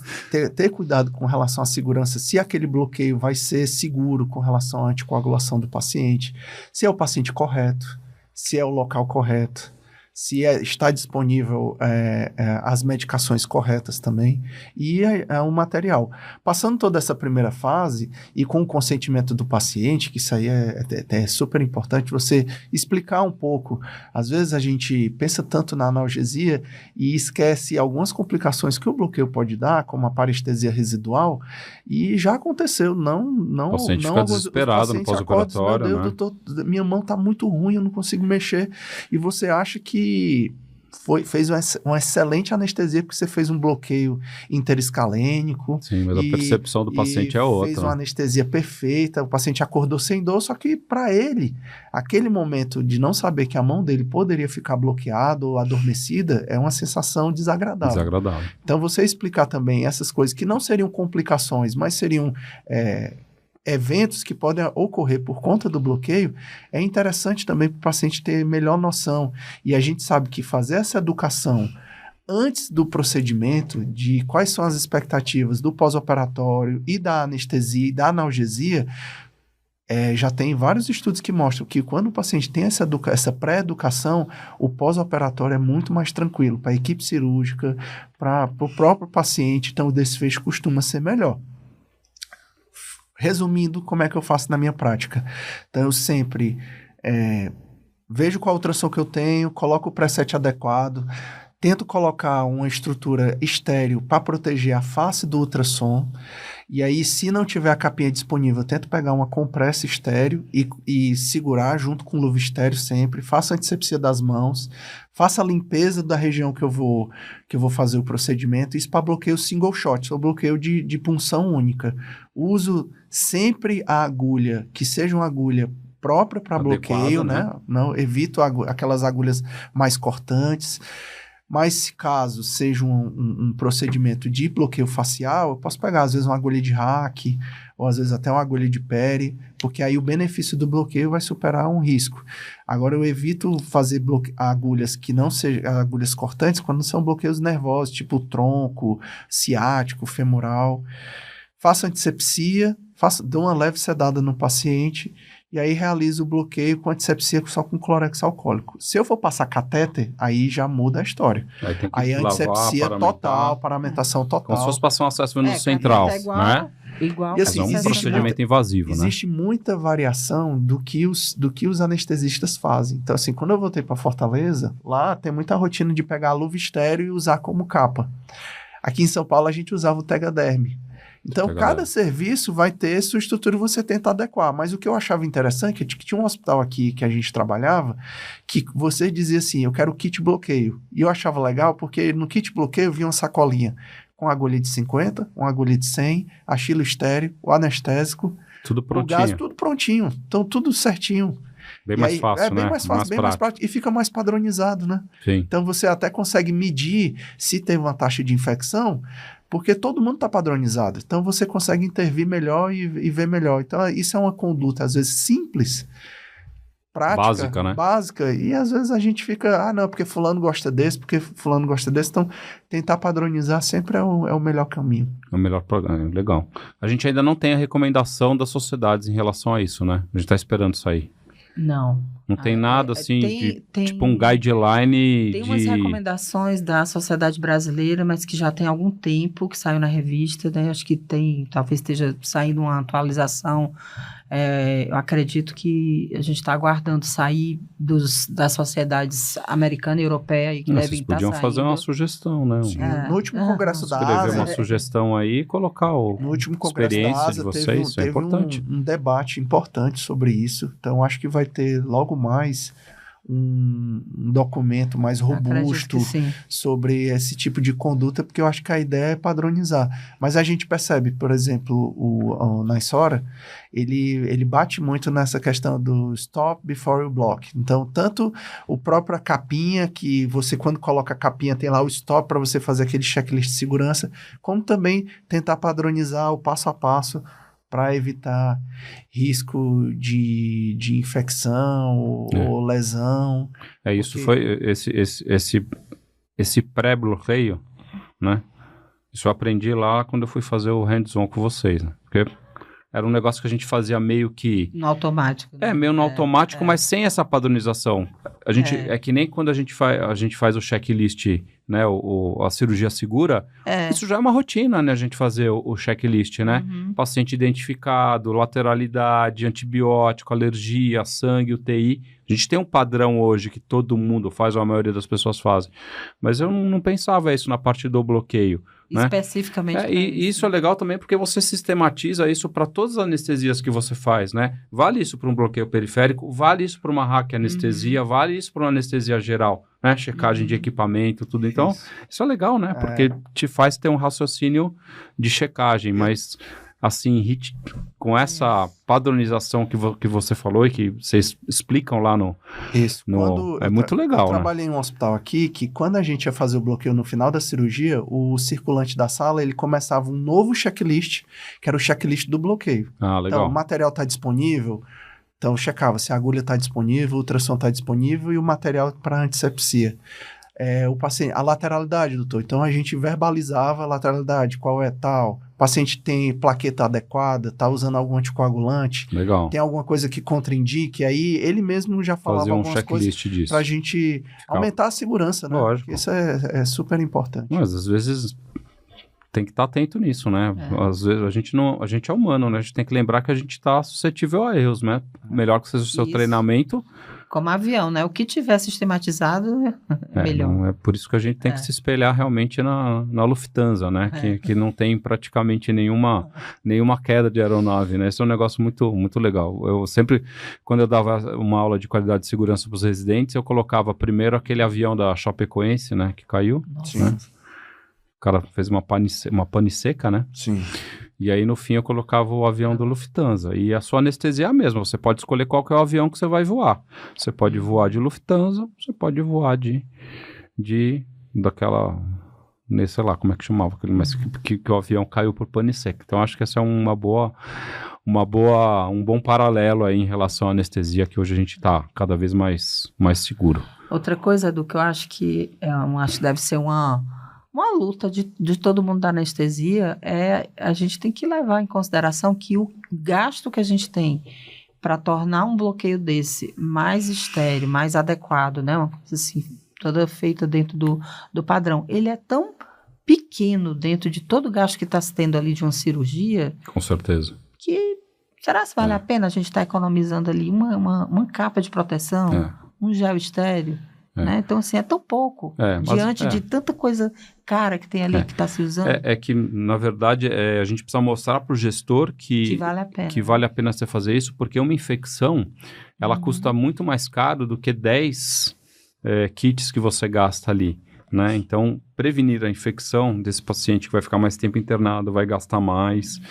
ter cuidado com relação à segurança, se aquele bloqueio vai ser seguro com relação à anticoagulação do paciente, se é o paciente correto, se é o local correto, se está disponível as medicações corretas também, e o material. Passando toda essa primeira fase, e com o consentimento do paciente, que isso aí é super importante, você explicar um pouco. Às vezes a gente pensa tanto na analgesia e esquece algumas complicações que o bloqueio pode dar, como a parestesia residual, e já aconteceu. O paciente fica desesperado no pós-operatório, meu Deus, doutor, minha mão está muito ruim, eu não consigo mexer, e você acha que fez uma excelente anestesia porque você fez um bloqueio interescalênico. Sim, mas a percepção do paciente é outra. Fez uma anestesia perfeita, o paciente acordou sem dor, só que para ele, aquele momento de não saber que a mão dele poderia ficar bloqueada ou adormecida é uma sensação desagradável. Então, você explicar também essas coisas que não seriam complicações, mas seriam eventos que podem ocorrer por conta do bloqueio, é interessante também para o paciente ter melhor noção. E a gente sabe que fazer essa educação antes do procedimento, de quais são as expectativas do pós-operatório e da anestesia e da analgesia, já tem vários estudos que mostram que quando o paciente tem essa pré-educação, o pós-operatório é muito mais tranquilo para a equipe cirúrgica, para o próprio paciente, então o desfecho costuma ser melhor. Resumindo, como é que eu faço na minha prática? Então, eu sempre vejo qual ultrassom que eu tenho, coloco o preset adequado, tento colocar uma estrutura estéreo para proteger a face do ultrassom, e aí, se não tiver a capinha disponível, eu tento pegar uma compressa estéreo e segurar junto com luva estéreo sempre, faço a antisepsia das mãos, faço a limpeza da região que eu vou fazer o procedimento, isso para bloqueio single shot, ou bloqueio de punção única. Uso sempre a agulha, que seja uma agulha própria para bloqueio, né? Não, evito aquelas agulhas mais cortantes. Mas se caso seja um procedimento de bloqueio facial, eu posso pegar às vezes uma agulha de hack, ou às vezes até uma agulha de peri, porque aí o benefício do bloqueio vai superar um risco. Agora eu evito fazer agulhas que não sejam agulhas cortantes quando são bloqueios nervosos, tipo tronco, ciático, femoral. Faço antisepsia, dou uma leve sedada no paciente, e aí realizo o bloqueio com antisepsia só com clorex alcoólico. Se eu for passar catéter, aí já muda a história. Aí antisepsia total, paramentação total. Como se fosse passar um acesso venoso central, né? Igual. E assim, um procedimento invasivo, existe muita variação do que os anestesistas fazem. Então, assim, quando eu voltei para Fortaleza, lá tem muita rotina de pegar a luva estéreo e usar como capa. Aqui em São Paulo, a gente usava o Tegaderm. Então, cada serviço vai ter sua estrutura e você tenta adequar. Mas o que eu achava interessante é que tinha um hospital aqui que a gente trabalhava que você dizia assim, eu quero kit bloqueio. E eu achava legal porque no kit bloqueio vinha uma sacolinha com agulha de 50, uma agulha de 100, achilo estéreo, o anestésico, tudo prontinho. O gás, tudo prontinho. Então, tudo certinho. Bem mais fácil, né? Bem mais fácil, bem mais prático. E fica mais padronizado, né? Sim. Então, você até consegue medir se teve uma taxa de infecção Porque todo mundo está padronizado. Então, você consegue intervir melhor e ver melhor. Então, isso é uma conduta, às vezes, simples, prática, Básica, né? básica, e às vezes a gente fica, não, porque fulano gosta desse, porque fulano gosta desse. Então, tentar padronizar sempre é o melhor caminho. É o melhor programa, legal. A gente ainda não tem a recomendação das sociedades em relação a isso, né? A gente está esperando isso aí. Não. Não tem nada assim, tem tipo um guideline Tem umas recomendações da Sociedade Brasileira, mas que já tem algum tempo que saiu na revista, né? Acho que talvez esteja saindo uma atualização. Eu acredito que a gente está aguardando sair das sociedades americana e europeia e que devem estar saindo. Vocês podiam fazer uma sugestão, né? No último congresso da Escrever ASA... uma sugestão aí e colocar No último congresso da experiência ASA de vocês, isso é importante. um debate importante sobre isso. Então, acho que vai ter logo mais um documento mais robusto sobre esse tipo de conduta, porque eu acho que a ideia é padronizar. Mas a gente percebe, por exemplo, o Naissora, ele bate muito nessa questão do stop before you block. Então, tanto o próprio capinha, que você, quando coloca a capinha, tem lá o stop para você fazer aquele checklist de segurança, como também tentar padronizar o passo a passo para evitar risco de infecção ou lesão. Isso foi esse pré-bloqueio, né? Isso eu aprendi lá quando eu fui fazer o hands-on com vocês, né? Porque era um negócio que a gente fazia meio que... No automático. Né? Meio no automático, mas sem essa padronização. É que nem quando a gente faz o checklist, né, a cirurgia segura, isso já é uma rotina, né, a gente fazer o checklist, né? Paciente identificado, lateralidade, antibiótico, alergia, sangue, UTI. A gente tem um padrão hoje que todo mundo faz, ou a maioria das pessoas fazem. Mas eu não pensava isso na parte do bloqueio. Né? Especificamente. E isso é legal também porque você sistematiza isso para todas as anestesias que você faz, né? Vale isso para um bloqueio periférico, vale isso para uma raquianestesia, vale isso para uma anestesia geral, né? Checagem de equipamento, tudo. Então, isso é legal, né? Porque te faz ter um raciocínio de checagem, mas assim, com essa padronização que você falou e que vocês explicam lá no... Isso. É muito legal, eu trabalhei em um hospital aqui que quando a gente ia fazer o bloqueio no final da cirurgia, o circulante da sala, ele começava um novo checklist, que era o checklist do bloqueio. Legal. Então, o material está disponível, então checava se a agulha está disponível, o ultrassom está disponível e o material para antisepsia. O paciente, a lateralidade, doutor. Então, a gente verbalizava a lateralidade, qual é tal. O paciente tem plaqueta adequada, está usando algum anticoagulante. Legal. Tem alguma coisa que contraindique, aí ele mesmo já falava algumas coisas para a gente aumentar a segurança, né? Lógico. Isso é super importante. Mas, às vezes, tem que estar atento nisso, né? Às vezes, a gente é humano, né? A gente tem que lembrar que a gente está suscetível a erros, né? Melhor que seja o seu treinamento... Como avião, né? O que tiver sistematizado é melhor. Não, é por isso que a gente tem que se espelhar realmente na Lufthansa, né? Que não tem praticamente nenhuma queda de aeronave, né? Esse é um negócio muito, muito legal. Eu sempre, quando eu dava uma aula de qualidade de segurança para os residentes, eu colocava primeiro aquele avião da Chapecoense, né? Que caiu. Nossa. Né? O cara fez uma pane seca, né? Sim. E aí, no fim, eu colocava o avião do Lufthansa. E a sua anestesia é a mesma. Você pode escolher qual que é o avião que você vai voar. Você pode voar de Lufthansa, você pode voar daquela... sei lá, como é que chamava aquele, mas que o avião caiu por pane seca. Então, acho que essa é um bom paralelo aí em relação à anestesia, que hoje a gente está cada vez mais seguro. Outra coisa, Edu, que eu acho que deve ser uma luta de todo mundo da anestesia, a gente tem que levar em consideração que o gasto que a gente tem para tornar um bloqueio desse mais estéril, mais adequado, né? Uma coisa assim, toda feita dentro do padrão, ele é tão pequeno dentro de todo o gasto que está se tendo ali de uma cirurgia. Com certeza. Que será se vale a pena a gente estar economizando ali uma capa de proteção, um gel estéril? Né? Então, assim, é tão pouco diante de tanta coisa cara que tem ali que está se usando. Que, na verdade, a gente precisa mostrar para o gestor que vale a pena. Que vale a pena você fazer isso, porque uma infecção, ela custa muito mais caro do que 10 kits que você gasta ali. Né? Então, prevenir a infecção desse paciente que vai ficar mais tempo internado, vai gastar mais,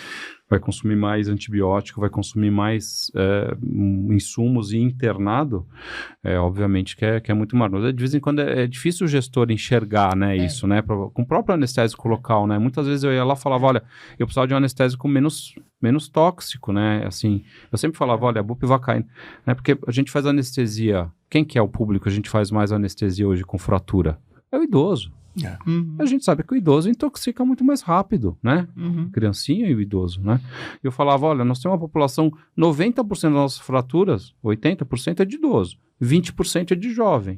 vai consumir mais antibiótico, vai consumir mais insumos e internado, obviamente que é muito maior. Mas de vez em quando é difícil o gestor enxergar, né, isso, né, com o próprio anestésico local, né, muitas vezes eu ia lá e falava, olha, eu precisava de um anestésico menos tóxico, né, assim, eu sempre falava, olha, a bupivacaína, né, porque a gente faz anestesia, quem que é o público, a gente faz mais anestesia hoje com fratura? É o idoso. A gente sabe que o idoso intoxica muito mais rápido, né? Criancinha e o idoso, né? Eu falava, olha, nós temos uma população, 90% das nossas fraturas, 80% é de idoso, 20% é de jovem.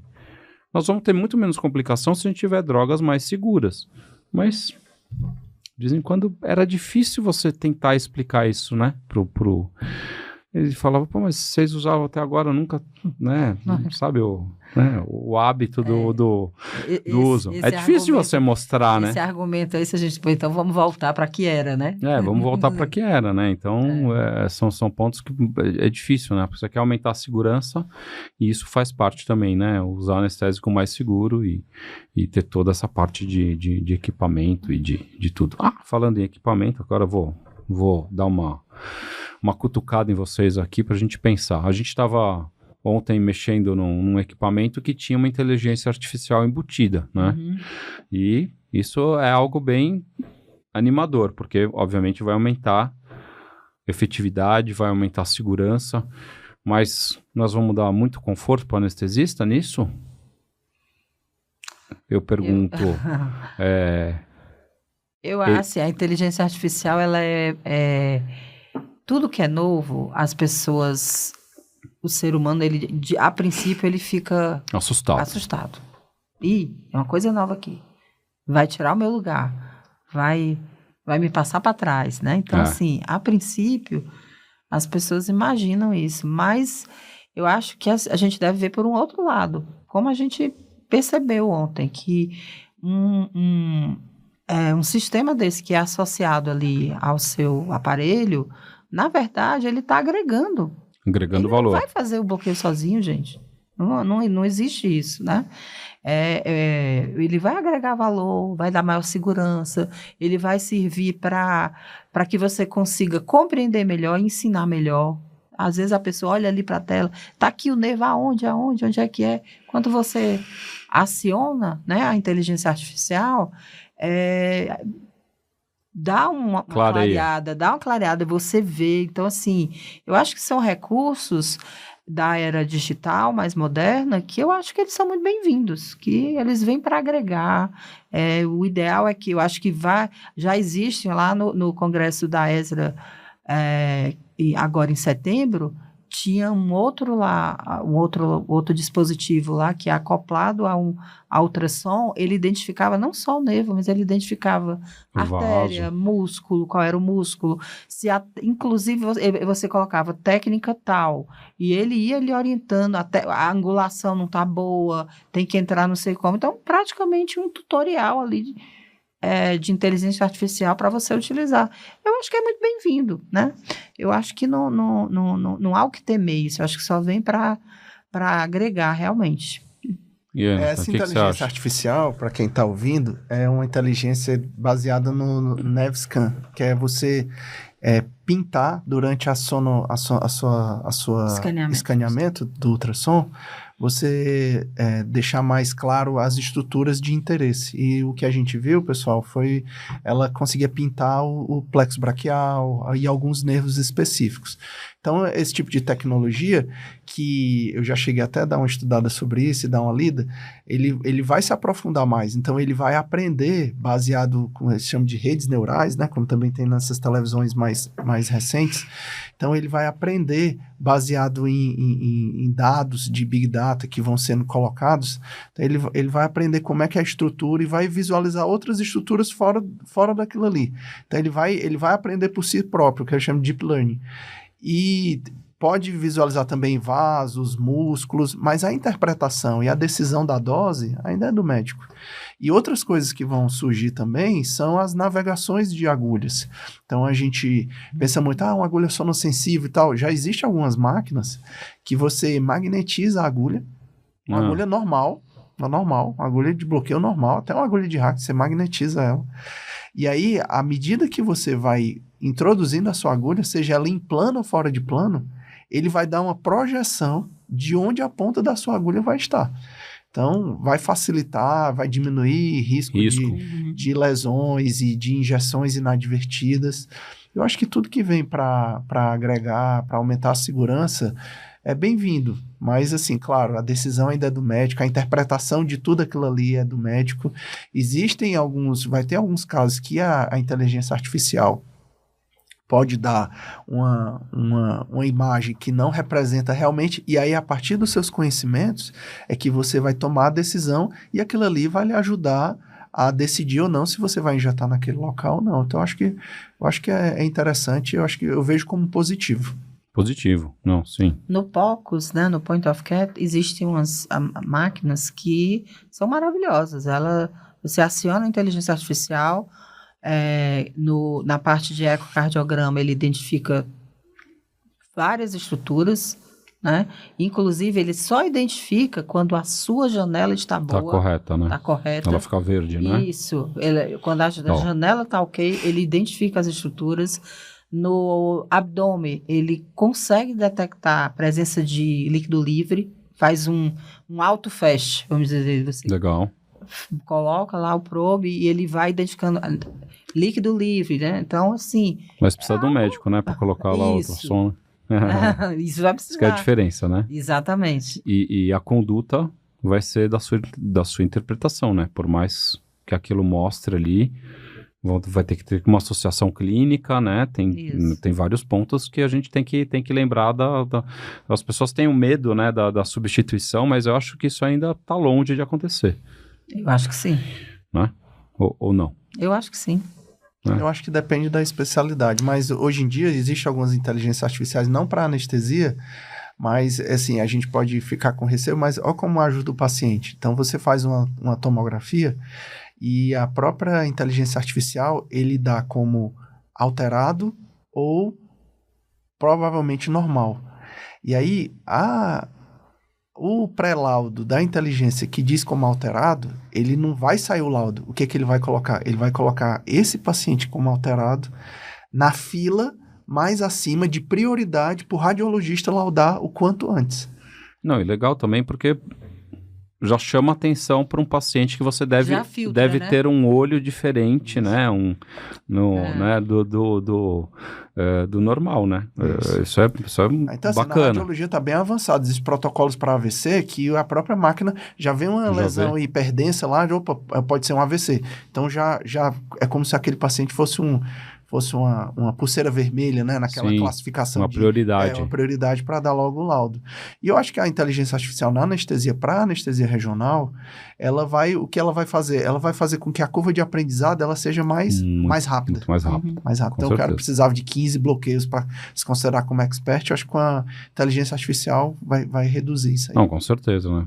Nós vamos ter muito menos complicação se a gente tiver drogas mais seguras. Mas, de vez em quando, era difícil você tentar explicar isso, né? Ele falava, pô, mas vocês usavam até agora, nunca, né? Sabe o hábito do uso. É difícil você mostrar, né? Esse argumento aí, se a gente... Então, vamos voltar para que era, né? Vamos voltar para que era, né? Então, são pontos que é difícil, né? Porque você quer aumentar a segurança e isso faz parte também, né? Usar anestésico mais seguro e ter toda essa parte de equipamento e de tudo. Falando em equipamento, agora eu vou dar uma cutucada em vocês aqui para a gente pensar. A gente estava ontem mexendo num equipamento que tinha uma inteligência artificial embutida, né? E isso é algo bem animador, porque obviamente vai aumentar efetividade, vai aumentar a segurança, mas nós vamos dar muito conforto para o anestesista nisso? Eu pergunto... Eu acho, a inteligência artificial, ela tudo que é novo, as pessoas, o ser humano, a princípio, ele fica assustado. É uma coisa nova aqui. Vai tirar o meu lugar. Vai me passar para trás, né? Então, assim, a princípio, as pessoas imaginam isso. Mas eu acho que a gente deve ver por um outro lado. Como a gente percebeu ontem, que um sistema desse que é associado ali ao seu aparelho, na verdade, ele está agregando valor. Ele não vai fazer o bloqueio sozinho, gente. Não existe isso, né? Ele vai agregar valor, vai dar maior segurança, ele vai servir para que você consiga compreender melhor, ensinar melhor. Às vezes a pessoa olha ali para a tela, está aqui o nervo, onde é que é? Quando você aciona, né, a inteligência artificial, dá uma clareada, você vê. Então, assim, eu acho que são recursos da era digital mais moderna que eu acho que eles são muito bem-vindos, que eles vêm para agregar. O ideal é que eu acho que já existe lá no Congresso da ESRA, e agora em setembro, tinha um outro dispositivo lá que é acoplado a ultrassom. Ele identificava não só o nervo, mas ele identificava artéria, músculo, qual era o músculo, inclusive você colocava técnica tal, e ele ia lhe orientando, até a angulação não está boa, tem que entrar não sei como. Então, praticamente um tutorial ali de inteligência artificial para você utilizar. Eu acho que é muito bem-vindo, né? Eu acho que não há o que temer isso. Eu acho que só vem para agregar, realmente. Essa inteligência artificial, para quem está ouvindo, é uma inteligência baseada no Nevscan, que é você pintar durante a sua escaneamento do ultrassom, você deixar mais claro as estruturas de interesse. E o que a gente viu, pessoal, foi ela conseguia pintar o plexo braquial e alguns nervos específicos. Então, esse tipo de tecnologia, que eu já cheguei até a dar uma estudada sobre isso e dar uma lida, ele vai se aprofundar mais. Então, ele vai aprender, baseado, como eles chamam de redes neurais, né, como também tem nessas televisões mais recentes. Então, ele vai aprender baseado em dados de Big Data que vão sendo colocados. Então, ele vai aprender como é que é a estrutura e vai visualizar outras estruturas fora daquilo ali. Então, ele vai aprender por si próprio, que eu chamo de Deep Learning. E pode visualizar também vasos, músculos, mas a interpretação e a decisão da dose ainda é do médico. E outras coisas que vão surgir também são as navegações de agulhas. Então a gente pensa muito, uma agulha sonossensível e tal. Já existem algumas máquinas que você magnetiza a agulha, uma agulha normal, uma agulha de bloqueio normal, até uma agulha de hack, você magnetiza ela. E aí, à medida que você vai introduzindo a sua agulha, seja ela em plano ou fora de plano, ele vai dar uma projeção de onde a ponta da sua agulha vai estar. Então, vai facilitar, vai diminuir risco. De lesões e de injeções inadvertidas. Eu acho que tudo que vem para agregar, para aumentar a segurança, é bem-vindo. Mas, assim, claro, a decisão ainda é do médico, a interpretação de tudo aquilo ali é do médico. Vai ter alguns casos que a inteligência artificial pode dar uma imagem que não representa realmente, e aí, a partir dos seus conhecimentos, é que você vai tomar a decisão e aquilo ali vai lhe ajudar a decidir ou não se você vai injetar naquele local ou não. Então, eu acho que é interessante, eu vejo como positivo. Positivo, não, sim. No POCUS, né, no Point of Care, existem umas máquinas que são maravilhosas. Você aciona a inteligência artificial, na parte de ecocardiograma, ele identifica várias estruturas, né? Inclusive, ele só identifica quando a sua janela está boa. Está correta, né? Está correta. Ela fica verde, né? Isso. Quando a janela está ok, ele identifica as estruturas. No abdômen, ele consegue detectar a presença de líquido livre, faz um auto-fast, vamos dizer assim. Legal. Coloca lá o probe e ele vai identificando líquido livre, né? Então, assim... Mas precisa de um médico, né? Para colocar lá o ultrassom. Isso vai precisar. Isso que é a diferença, né? Exatamente. E a conduta vai ser da sua interpretação, né? Por mais que aquilo mostre ali, vai ter que ter uma associação clínica, né? Tem vários pontos que a gente tem que lembrar as pessoas têm um medo, né? Da substituição, mas eu acho que isso ainda está longe de acontecer. Eu acho que sim. Né? Ou não? Eu acho que sim. Eu acho que depende da especialidade, mas hoje em dia existem algumas inteligências artificiais, não para anestesia, mas assim, a gente pode ficar com receio, mas olha como ajuda o paciente. Então você faz uma tomografia e a própria inteligência artificial, ele dá como alterado ou provavelmente normal. E aí, o pré-laudo da inteligência que diz como alterado, ele não vai sair o laudo. O que ele vai colocar? Ele vai colocar esse paciente como alterado na fila mais acima de prioridade para o radiologista laudar o quanto antes. Não, e legal também porque já chama atenção para um paciente que você deve né? ter um olho diferente, né? Né? Do normal, né? Isso é então, bacana. Assim, a radiologia está bem avançada. Existem protocolos para AVC que a própria máquina já vê uma lesão hiperdensa lá, pode ser um AVC. Então já é como se aquele paciente fosse uma pulseira vermelha, né? Naquela classificação. Uma prioridade. Uma prioridade para dar logo o laudo. E eu acho que a inteligência artificial na anestesia, para anestesia regional, o que ela vai fazer? Ela vai fazer com que a curva de aprendizado ela seja mais rápida. Muito mais rápida. Mais rápida. Então, o cara precisava de 15 bloqueios para se considerar como expert. Eu acho que com a inteligência artificial vai reduzir isso aí. Não, com certeza, né?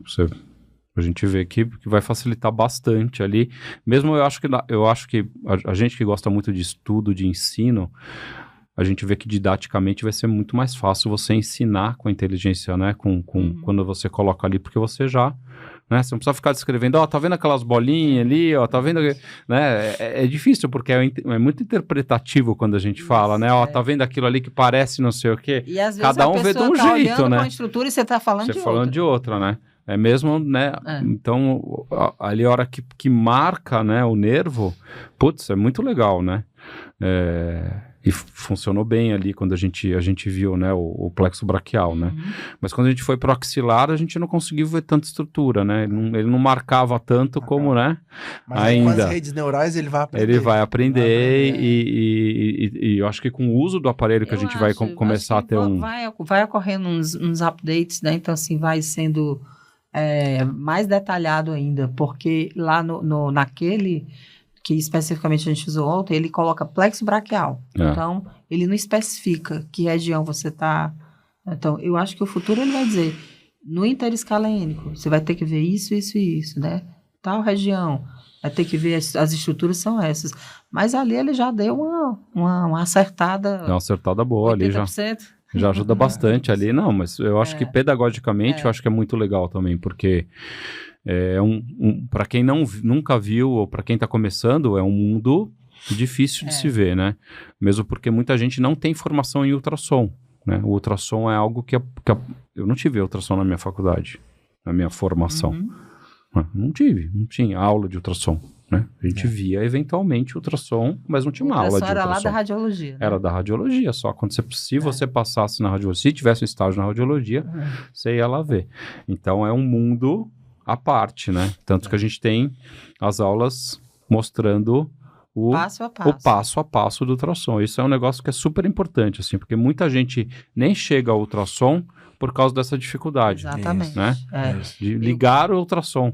A gente vê que vai facilitar bastante ali. Mesmo eu acho que a gente que gosta muito de estudo, de ensino, a gente vê que didaticamente vai ser muito mais fácil você ensinar com a inteligência, né? Quando você coloca ali, porque você já... Né? Você não precisa ficar descrevendo, tá vendo aquelas bolinhas ali, tá vendo... Né? É difícil, porque é muito interpretativo quando a gente fala, né? Tá vendo aquilo ali que parece não sei o quê. E às vezes cada um vê de um jeito, né? Com a estrutura e você tá falando de outra, né? É mesmo, né? Então, ali a hora que marca, né, o nervo, putz, é muito legal, né? E funcionou bem ali quando a gente viu, né, o plexo braquial, né? Mas quando a gente foi pro axilar, a gente não conseguiu ver tanta estrutura, né? Ele não marcava tanto como, né? Mas ainda. Com as redes neurais ele vai aprender. Ele vai aprender e eu acho que com o uso do aparelho que a gente vai começar a ter vai ocorrendo uns updates, né? Então, assim, vai sendo... mais detalhado ainda, porque lá naquele que especificamente a gente usou ontem, ele coloca plexo braquial. Então, ele não especifica que região você está. Então, eu acho que o futuro ele vai dizer, no interescalênico, você vai ter que ver isso, isso e isso, né? Tal região, vai ter que ver as estruturas são essas. Mas ali ele já deu uma acertada. Uma acertada boa 80%. Ali já. Já ajuda bastante ali, não, mas eu acho que pedagogicamente eu acho que é muito legal também, porque para quem nunca viu ou para quem está começando, é um mundo difícil de se ver, né? Mesmo porque muita gente não tem formação em ultrassom, né? O ultrassom é algo que eu não tive ultrassom na minha faculdade, na minha formação. Não tinha aula de ultrassom, né? A gente via eventualmente ultrassom, mas não tinha uma aula de ultrassom. Era lá da radiologia. Né? Era da radiologia, só quando se você passasse na radiologia, se tivesse um estágio na radiologia, você ia lá ver. Então é um mundo à parte, né? Tanto que a gente tem as aulas mostrando o passo a passo do ultrassom. Isso é um negócio que é super importante, assim, porque muita gente nem chega ao ultrassom por causa dessa dificuldade. Exatamente. Né? De ligar o ultrassom.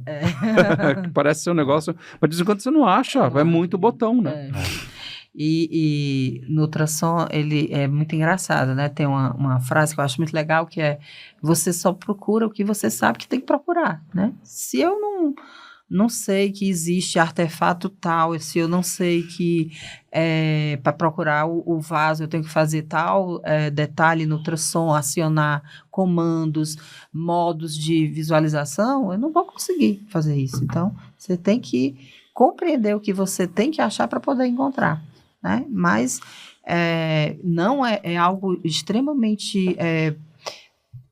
Parece ser um negócio, mas de vez em quando você não acha, é muito botão, né? E no ultrassom, ele é muito engraçado, né? Tem uma frase que eu acho muito legal, que é: você só procura o que você sabe que tem que procurar, né? Se eu não sei que existe artefato tal, se eu não sei que para procurar o vaso eu tenho que fazer tal detalhe no ultrassom, acionar comandos, modos de visualização, eu não vou conseguir fazer isso. Então, você tem que compreender o que você tem que achar para poder encontrar, né? Mas não é algo extremamente,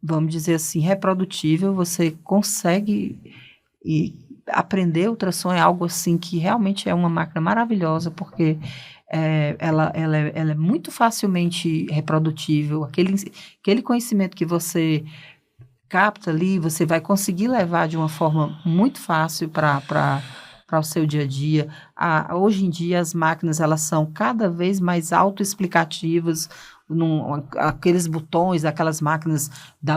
vamos dizer assim, reprodutível. Você consegue aprender ultrassom, é algo assim que realmente é uma máquina maravilhosa, porque ela é muito facilmente reprodutível. Aquele conhecimento que você capta ali, você vai conseguir levar de uma forma muito fácil para o seu dia a dia. Hoje em dia, as máquinas elas são cada vez mais autoexplicativas. Aqueles botões, aquelas máquinas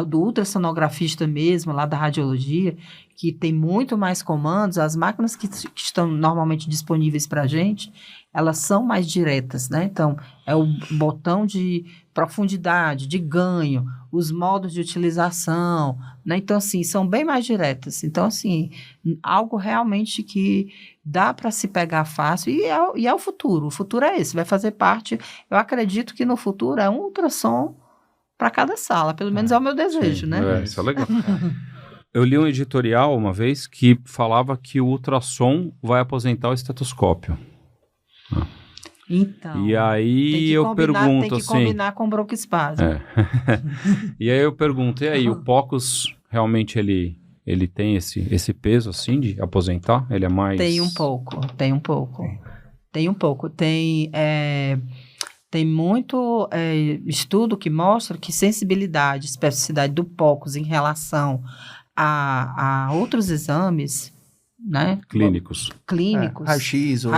do ultrassonografista mesmo, lá da radiologia, que tem muito mais comandos. As máquinas que estão normalmente disponíveis para a gente, elas são mais diretas, né? Então, é o botão de profundidade, de ganho, os modos de utilização, né? Então, assim, são bem mais diretas. Então, assim, algo realmente que dá para se pegar fácil e é o futuro. O futuro é esse, vai fazer parte. Eu acredito que no futuro é um ultrassom para cada sala, pelo menos é o meu desejo, sim, né? Isso é legal. Eu li um editorial uma vez que falava que o ultrassom vai aposentar o estetoscópio. Então, e aí eu pergunto assim... Tem que combinar com broncoespasmo. E aí eu pergunto, e aí, o POCUS realmente ele tem esse peso assim de aposentar? Ele é mais... Tem um pouco. Tem muito estudo que mostra que sensibilidade, especificidade do POCUS em relação a outros exames, né? Clínicos. Raio-X ou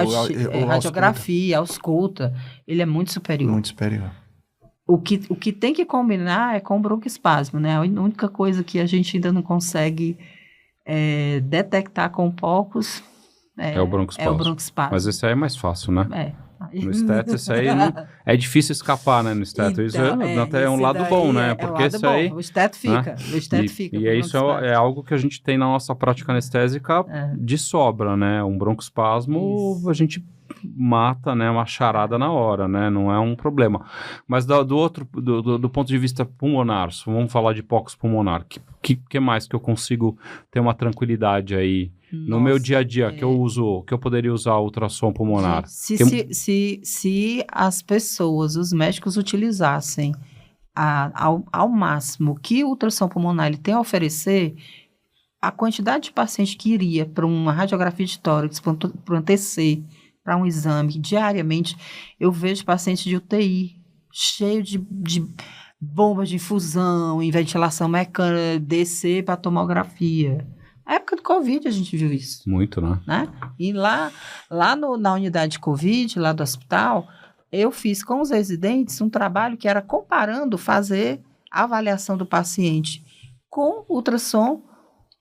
radiografia, ausculta, ele é muito superior. Muito superior. O que tem que combinar é com o broncoespasmo, né? A única coisa que a gente ainda não consegue detectar com o POCUS é o broncoespasmo. Mas esse aí é mais fácil, né? No esteto, isso aí é difícil escapar, né? No esteto. Então, isso até é um lado bom, né? Porque isso aí... O esteto fica. Né? O esteto fica. E isso é algo que a gente tem na nossa prática anestésica de sobra, né? Um broncoespasmo, a gente mata, né? Uma charada na hora, né? Não é um problema. Mas do ponto de vista pulmonar, vamos falar de POCUS pulmonar, que mais que eu consigo ter uma tranquilidade aí no meu dia a dia, que eu poderia usar ultrassom pulmonar? Se as pessoas, os médicos utilizassem ao máximo que o ultrassom pulmonar ele tem a oferecer, a quantidade de paciente que iria para uma radiografia de tórax, para um TC, para um exame diariamente, eu vejo pacientes de UTI cheio de bombas de infusão, em ventilação mecânica, DC para tomografia. Na época do Covid a gente viu isso. Muito, né? E lá na unidade de Covid, lá do hospital, eu fiz com os residentes um trabalho que era fazer a avaliação do paciente com ultrassom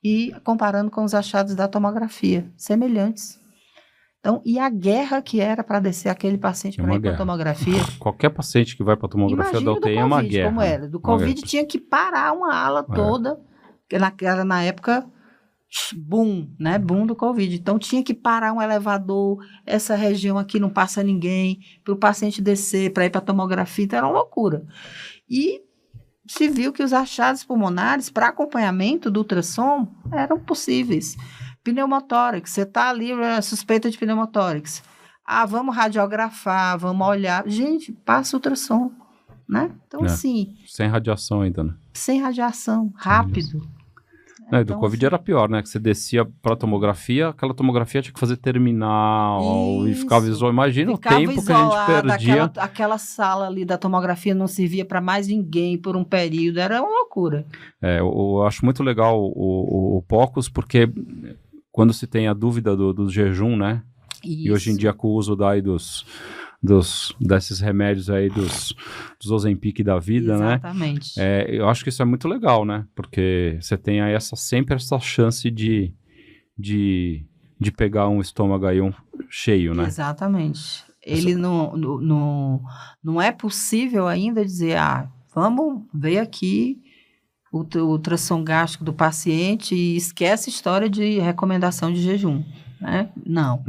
e comparando com os achados da tomografia, semelhantes. Então, e a guerra que era para descer aquele paciente para ir para a tomografia. Qualquer paciente que vai para a tomografia da UTI é uma guerra. Como era. Do Covid tinha que parar uma ala toda, que era na época boom, né? Boom do Covid. Então, tinha que parar um elevador, essa região aqui não passa ninguém, para o paciente descer, para ir para a tomografia, então era uma loucura. E se viu que os achados pulmonares para acompanhamento do ultrassom eram possíveis. Pneumotórax, você está ali, suspeita de pneumotórax. vamos radiografar, vvamos olhar. Gente, passa ultrassom, né? Então, assim... Sem radiação ainda, né? Sem radiação, rápido. Do Então, Covid era pior, né? Que você descia pra tomografia, aquela tomografia tinha que fazer terminal e ficava visual. Imagina o tempo que a gente perdia. Aquela sala ali da tomografia não servia para mais ninguém por um período, era uma loucura. Eu acho muito legal o POCUS, porque quando se tem a dúvida do jejum, né? Isso. E hoje em dia com o uso daí desses remédios aí, dos Ozempic da vida, Exatamente. né? Eu acho que isso é muito legal, né? Porque você tem aí sempre essa chance de pegar um estômago aí cheio, né? Exatamente. Ele não é possível ainda dizer, vamos ver aqui o ultrassom gástrico do paciente e esquece a história de recomendação de jejum, né? Não.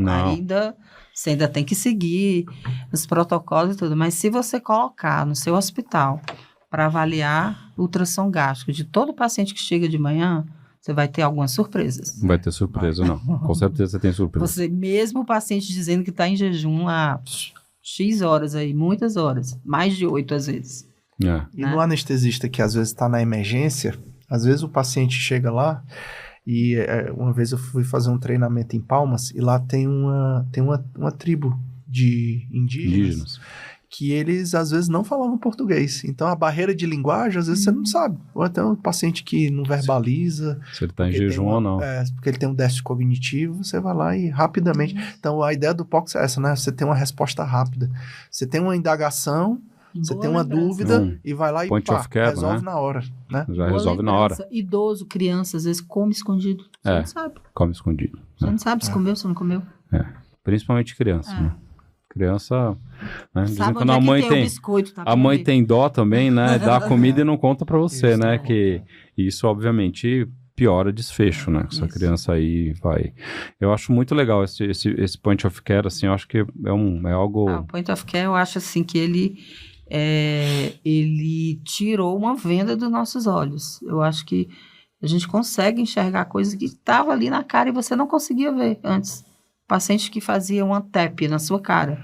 Você ainda tem que seguir os protocolos e tudo, mas se você colocar no seu hospital para avaliar o ultrassom gástrico de todo paciente que chega de manhã, você vai ter algumas surpresas. Vai ter surpresa, não. Com certeza você tem surpresa. Você, mesmo o paciente dizendo que está em jejum há X horas aí, muitas horas, mais de 8 às vezes. E no anestesista que às vezes está na emergência, às vezes o paciente chega lá e uma vez eu fui fazer um treinamento em Palmas e lá tem uma tribo de indígenas que eles às vezes não falavam português. Então a barreira de linguagem às vezes você não sabe. Ou até um paciente que não verbaliza. Se ele está em jejum ou não. Porque ele tem um déficit cognitivo, você vai lá e rapidamente... Então a ideia do POCUS é essa, né? Você tem uma resposta rápida. Você tem uma indagação, você tem uma dúvida e vai lá e resolve na hora, né? Já resolve na hora. Idoso, criança, às vezes come escondido. Você não sabe. Come escondido. Você não sabe se comeu, se não comeu. Principalmente criança, né? Criança, né? Sabe quando a mãe tem biscoito, tá? A mãe tem dó também, né? Dá a comida e não conta pra você, Isso, né? Que isso, obviamente, piora desfecho, né? Essa criança aí vai... Eu acho muito legal esse point of care, assim, eu acho que é algo... O point of care, eu acho, assim, que ele tirou uma venda dos nossos olhos. Eu acho que a gente consegue enxergar coisas que estavam ali na cara e você não conseguia ver antes. Paciente que fazia uma TEP na sua cara.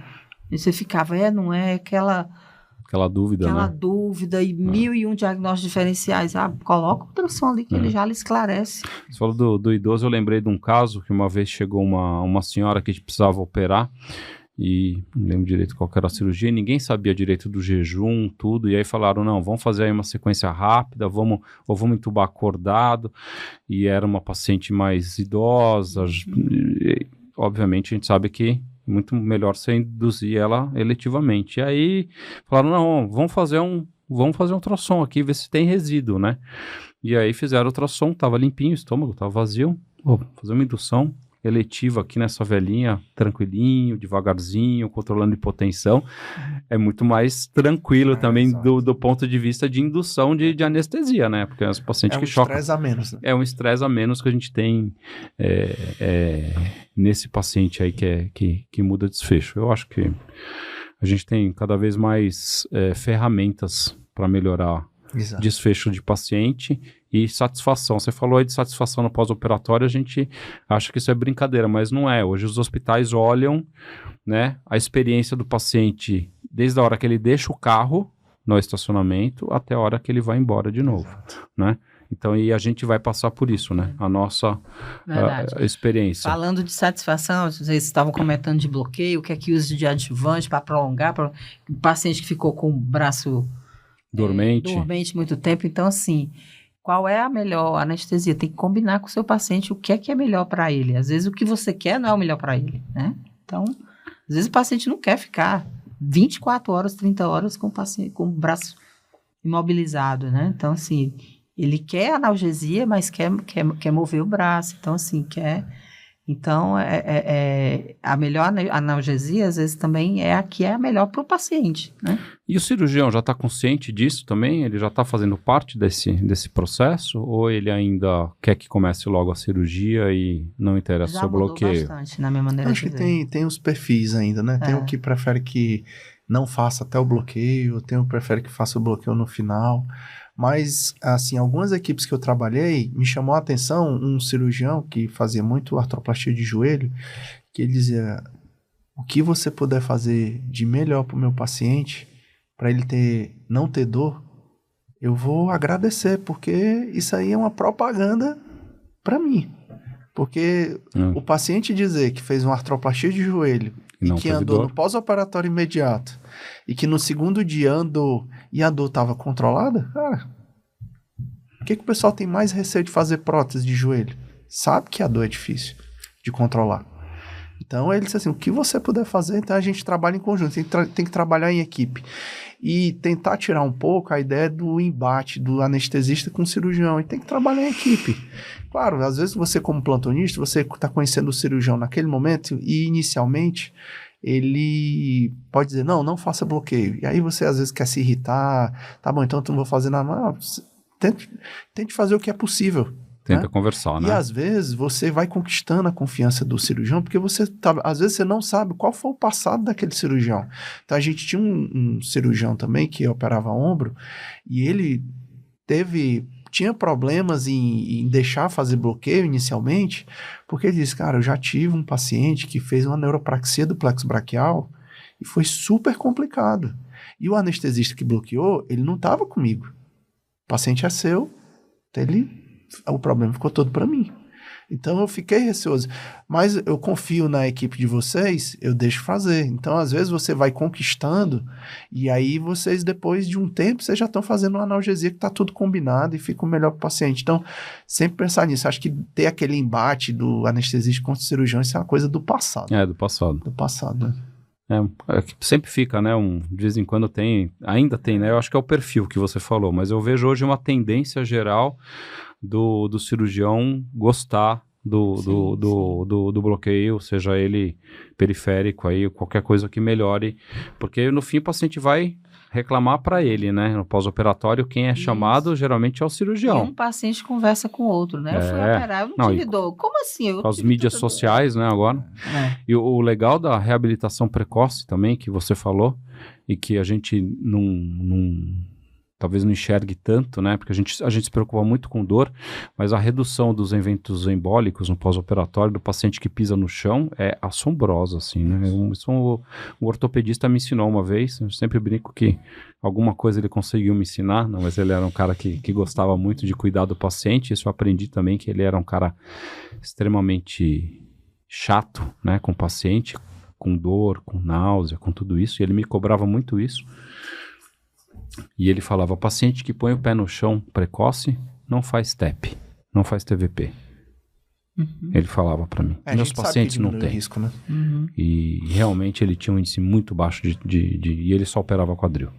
E você ficava, não é aquela dúvida, aquela né? dúvida e 1001 diagnósticos diferenciais. Coloca o ultrassom ali que ele já lhe esclarece. Você falou do idoso, eu lembrei de um caso que uma vez chegou uma senhora que precisava operar e não lembro direito qual era a cirurgia, e ninguém sabia direito do jejum, tudo, e aí falaram, não, vamos fazer aí uma sequência rápida, vamos entubar acordado, e era uma paciente mais idosa, e, obviamente a gente sabe que é muito melhor você induzir ela eletivamente, e aí falaram, não, vamos fazer um ultrassom aqui, ver se tem resíduo, né, e aí fizeram o ultrassom, tava limpinho, o estômago tava vazio, fazer uma indução eletiva aqui nessa velhinha, tranquilinho, devagarzinho, controlando hipotensão, é muito mais tranquilo também do ponto de vista de indução de anestesia, né? Porque os pacientes que chocam... É um estresse a menos. Né? É um estresse a menos que a gente tem nesse paciente aí que muda desfecho. Eu acho que a gente tem cada vez mais ferramentas para melhorar desfecho de paciente e satisfação. Você falou aí de satisfação no pós-operatório, a gente acha que isso é brincadeira, mas não é. Hoje os hospitais olham, né, a experiência do paciente desde a hora que ele deixa o carro no estacionamento até a hora que ele vai embora de novo, né? Então, e a gente vai passar por isso, né? A nossa experiência. Falando de satisfação, vocês estavam comentando de bloqueio, o que é que usa de adjuvante para prolongar, o paciente que ficou com o braço dormente muito tempo. Então, assim, qual é a melhor anestesia? Tem que combinar com o seu paciente o que é melhor para ele. Às vezes o que você quer não é o melhor para ele, né? Então, às vezes o paciente não quer ficar 24 horas, 30 horas com o braço imobilizado, né? Então, assim, ele quer analgesia, mas quer mover o braço. Então, assim, quer... Então, a melhor analgesia, às vezes, também é a que é a melhor para o paciente, né? E o cirurgião já está consciente disso também? Ele já está fazendo parte desse processo? Ou ele ainda quer que comece logo a cirurgia e não interessa o seu bloqueio? Já mudou bastante, na minha maneira de ver. Acho que tem os perfis ainda, né? Tem o que prefere que não faça até o bloqueio, tem o que prefere que faça o bloqueio no final... Mas, assim, algumas equipes que eu trabalhei, me chamou a atenção um cirurgião que fazia muito artroplastia de joelho, que ele dizia, o que você puder fazer de melhor para o meu paciente, para ele não ter dor, eu vou agradecer, porque isso aí é uma propaganda para mim. Porque o paciente dizer que fez uma artroplastia de joelho e que andou no pós-operatório imediato e que no segundo dia andou e a dor estava controlada, cara, por que o pessoal tem mais receio de fazer prótese de joelho? Sabe que a dor é difícil de controlar. Então ele disse assim, o que você puder fazer, então a gente trabalha em conjunto, tem que trabalhar em equipe. E tentar tirar um pouco a ideia do embate do anestesista com o cirurgião, e tem que trabalhar em equipe. Claro, às vezes você como plantonista, você está conhecendo o cirurgião naquele momento e inicialmente ele pode dizer, não faça bloqueio. E aí você às vezes quer se irritar, tá bom, então eu não vou fazer nada. Não, tente fazer o que é possível. Tenta conversar, né? E às vezes você vai conquistando a confiança do cirurgião, porque às vezes você não sabe qual foi o passado daquele cirurgião. Então a gente tinha um cirurgião também que operava ombro, e ele tinha problemas em deixar fazer bloqueio inicialmente, porque ele disse, cara, eu já tive um paciente que fez uma neuropraxia do plexo braquial e foi super complicado. E o anestesista que bloqueou, ele não estava comigo. O paciente é seu, o problema ficou todo para mim. Então eu fiquei receoso. Mas eu confio na equipe de vocês, eu deixo fazer. Então às vezes você vai conquistando e aí vocês depois de um tempo vocês já estão fazendo uma analgesia que está tudo combinado e fica o melhor para o paciente. Então sempre pensar nisso. Acho que ter aquele embate do anestesista contra o cirurgião, isso é uma coisa do passado. Do passado. Do passado, né? Sempre fica, né? De vez em quando ainda tem, né? Eu acho que é o perfil que você falou, mas eu vejo hoje uma tendência geral do cirurgião gostar do bloqueio, seja ele periférico aí, qualquer coisa que melhore, porque no fim o paciente vai reclamar para ele, né? No pós-operatório, quem é chamado geralmente é o cirurgião. E um paciente conversa com o outro, né? Eu fui operar, eu não tive dor. Como assim? Com as mídias sociais, né, agora. E o legal da reabilitação precoce também, que você falou, e que a gente talvez não enxergue tanto, né? Porque a gente se preocupa muito com dor, mas a redução dos eventos embólicos no pós-operatório do paciente que pisa no chão é assombrosa, assim, né? Isso o ortopedista me ensinou uma vez, eu sempre brinco que alguma coisa ele conseguiu me ensinar, não, mas ele era um cara que gostava muito de cuidar do paciente, isso eu aprendi também, que ele era um cara extremamente chato, né? Com o paciente, com dor, com náusea, com tudo isso, e ele me cobrava muito isso. E ele falava, paciente que põe o pé no chão precoce não faz TEP, não faz TVP. Ele falava para mim. Meus pacientes não têm. Risco, né? E realmente ele tinha um índice muito baixo e ele só operava quadril,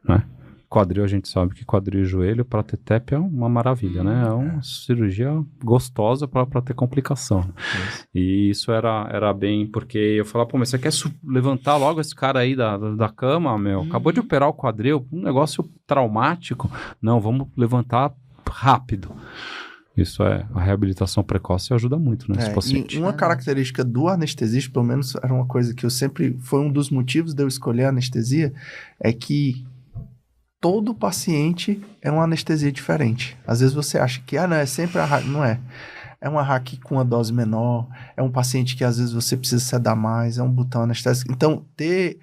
né? Quadril, a gente sabe que quadril e joelho para ter TEP é uma maravilha, né? É uma cirurgia gostosa para ter complicação. E isso era bem, porque eu falava, pô, mas você quer levantar logo esse cara aí da cama, meu? Acabou de operar o quadril, um negócio traumático. Não, vamos levantar rápido. Isso a reabilitação precoce ajuda muito nesse paciente. E uma característica do anestesista, pelo menos era uma coisa que foi um dos motivos de eu escolher a anestesia, é que todo paciente é uma anestesia diferente. Às vezes você acha que, não, é sempre a hack. Não é. É uma hack com uma dose menor, é um paciente que às vezes você precisa sedar mais, é um botão anestésico. Então, ter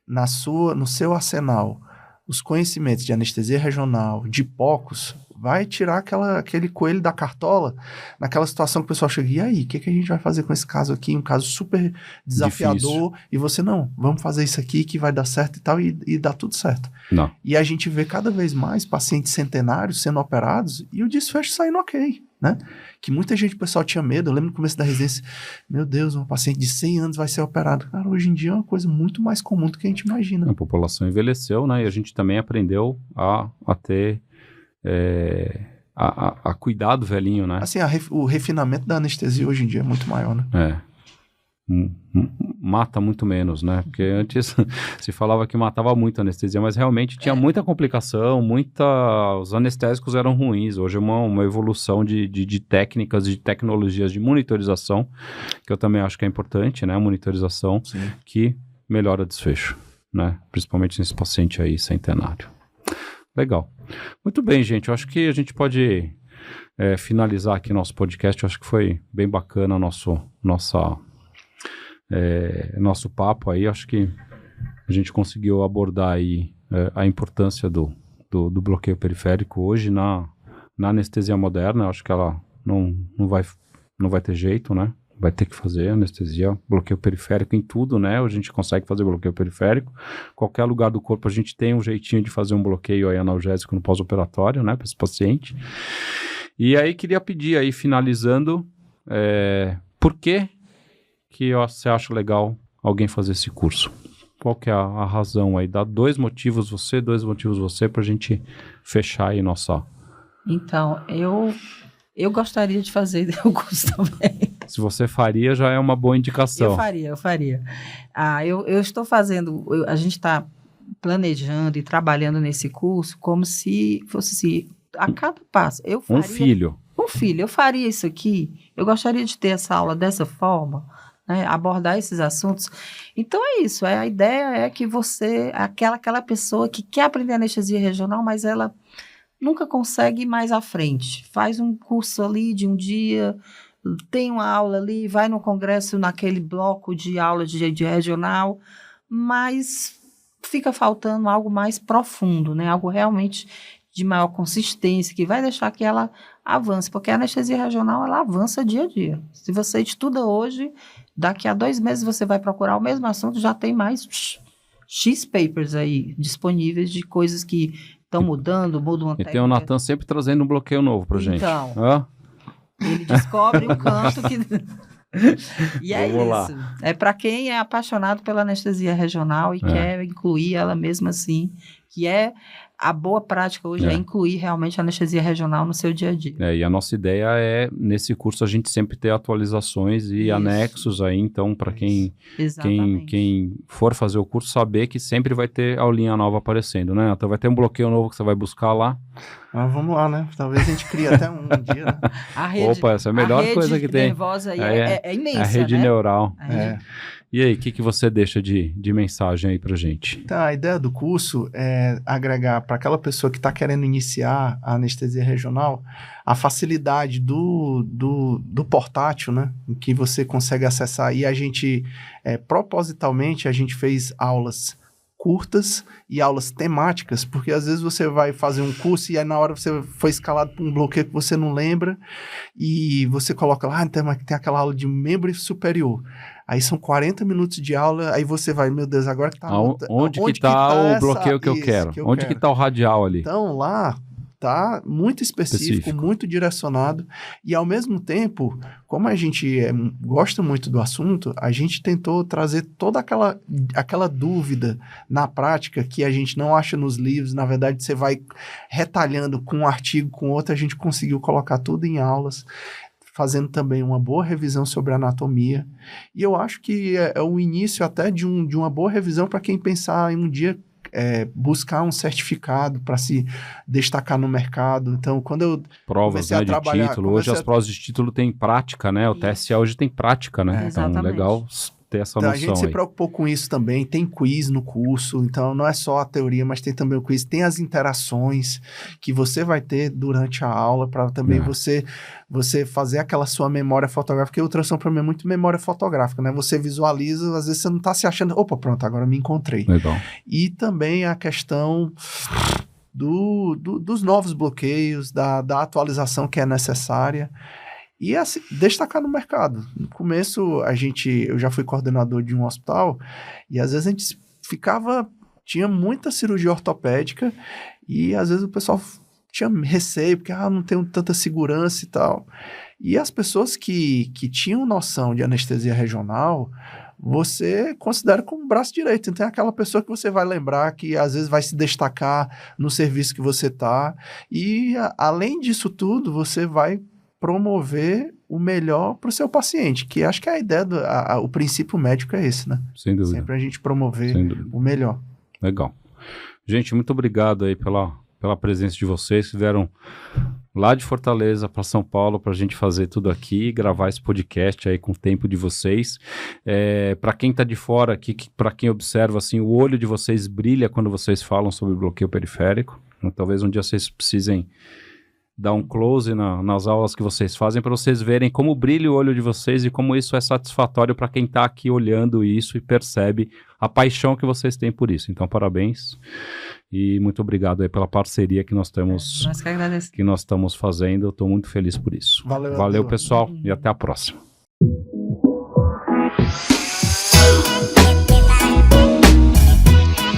no seu arsenal os conhecimentos de anestesia regional, de POCUS, vai tirar aquele coelho da cartola naquela situação que o pessoal chega, e aí, o que a gente vai fazer com esse caso aqui? Um caso super desafiador, e você, vamos fazer isso aqui que vai dar certo e tal, e dá tudo certo. Não. E a gente vê cada vez mais pacientes centenários sendo operados e o desfecho saindo ok, né? Que muita gente, o pessoal tinha medo, eu lembro no começo da residência, meu Deus, um paciente de 100 anos vai ser operado. Cara, hoje em dia é uma coisa muito mais comum do que a gente imagina. A população envelheceu, né? E a gente também aprendeu a ter... a cuidar do velhinho, né? Assim, o refinamento da anestesia hoje em dia é muito maior, né? Mata muito menos, né? Porque antes se falava que matava muito a anestesia, mas realmente tinha muita complicação, os anestésicos eram ruins. Hoje é uma evolução de técnicas, de tecnologias de monitorização, que eu também acho que é importante, né? A monitorização que melhora o desfecho, né? Principalmente nesse paciente aí centenário. Legal. Muito bem, gente. Eu acho que a gente pode finalizar aqui nosso podcast. Eu acho que foi bem bacana nossa nosso papo aí, acho que a gente conseguiu abordar aí a importância do bloqueio periférico hoje na anestesia moderna. Acho que ela não vai ter jeito, né? Vai ter que fazer anestesia, bloqueio periférico em tudo, né? A gente consegue fazer bloqueio periférico. Qualquer lugar do corpo a gente tem um jeitinho de fazer um bloqueio aí analgésico no pós-operatório, né? Para esse paciente. E aí queria pedir aí, finalizando, por que você acha legal alguém fazer esse curso? Qual que é a razão aí? Dá 2 motivos você, para a gente fechar aí nossa... Então, eu gostaria de fazer o curso também. Se você faria, já é uma boa indicação. Eu faria. Eu estou fazendo, a gente está planejando e trabalhando nesse curso como se fosse a cada passo. Eu faria, um filho, eu faria isso aqui, eu gostaria de ter essa aula dessa forma, né, abordar esses assuntos. Então é isso, a ideia é que você, aquela pessoa que quer aprender anestesia regional, mas ela nunca consegue ir mais à frente. Faz um curso ali de um dia, tem uma aula ali, vai no congresso naquele bloco de aula de regional, mas fica faltando algo mais profundo, né? Algo realmente de maior consistência, que vai deixar que ela avance, porque a anestesia regional, ela avança dia a dia. Se você estuda hoje, daqui a 2 meses você vai procurar o mesmo assunto, já tem mais X papers aí disponíveis de coisas que estão mudam uma técnica. E tem o Natan sempre trazendo um bloqueio novo pra gente. Então, ele descobre um canto que... E é Vamos isso. lá. É para quem é apaixonado pela anestesia regional e quer incluir ela mesma assim, que é a boa prática hoje é incluir realmente a anestesia regional no seu dia a dia. E a nossa ideia é, nesse curso, a gente sempre ter atualizações e anexos aí, então, para quem for fazer o curso, saber que sempre vai ter aulinha nova aparecendo, né? Então vai ter um bloqueio novo que você vai buscar lá. Mas vamos lá, né? Talvez a gente crie até um dia, né? Opa, essa é a melhor coisa que tem. A rede nervosa aí é imensa, a rede neural. E aí, o que você deixa de mensagem aí pra gente? Então, a ideia do curso é agregar para aquela pessoa que está querendo iniciar a anestesia regional a facilidade do portátil, né? Em que você consegue acessar. E a gente, propositalmente, a gente fez aulas curtas e aulas temáticas, porque às vezes você vai fazer um curso e aí na hora você foi escalado por um bloqueio que você não lembra e você coloca lá, tem aquela aula de membro superior. Aí são 40 minutos de aula, aí você vai, meu Deus, agora que tá... Onde que tá o bloqueio que eu quero? Onde que tá o radial ali? Então, lá tá muito específico, muito direcionado, e ao mesmo tempo, como a gente gosta muito do assunto, a gente tentou trazer toda aquela dúvida na prática que a gente não acha nos livros, na verdade você vai retalhando com um artigo, com outro, a gente conseguiu colocar tudo em aulas, fazendo também uma boa revisão sobre anatomia. E eu acho que é o início até de uma boa revisão para quem pensar em um dia buscar um certificado para se destacar no mercado. Então, quando eu provas, comecei a trabalhar... de título. Hoje as provas de título têm prática, né? O TSE hoje tem prática, né? Então, legal ter essa noção. A gente se preocupou com isso também, tem quiz no curso, então não é só a teoria, mas tem também o quiz, tem as interações que você vai ter durante a aula para também você fazer aquela sua memória fotográfica, porque o ultrassom para mim é muito memória fotográfica, né? Você visualiza, às vezes você não está se achando, opa, pronto, agora eu me encontrei. Legal. E também a questão dos novos bloqueios, da atualização que é necessária. E assim, destacar no mercado. No começo, eu já fui coordenador de um hospital, e às vezes a gente tinha muita cirurgia ortopédica, e às vezes o pessoal tinha receio, porque não tem tanta segurança e tal. E as pessoas que tinham noção de anestesia regional, você considera como braço direito. Então, é aquela pessoa que você vai lembrar, que às vezes vai se destacar no serviço que você está. E, além disso tudo, você vai promover o melhor para o seu paciente, que acho que a ideia, o princípio médico é esse, né? Sem dúvida. Sempre a gente promover o melhor. Legal. Gente, muito obrigado aí pela presença de vocês, que vieram lá de Fortaleza para São Paulo para a gente fazer tudo aqui, gravar esse podcast aí com o tempo de vocês. Para quem está de fora aqui, para quem observa, assim, o olho de vocês brilha quando vocês falam sobre bloqueio periférico. Então, talvez um dia vocês precisem dar um close nas aulas que vocês fazem para vocês verem como brilha o olho de vocês e como isso é satisfatório para quem está aqui olhando isso e percebe a paixão que vocês têm por isso. Então, parabéns e muito obrigado aí pela parceria que nós temos, Nós que agradecemos. que nós estamos fazendo. Eu estou muito feliz por isso. Valeu, Valeu, Adeu. pessoal, e até a próxima.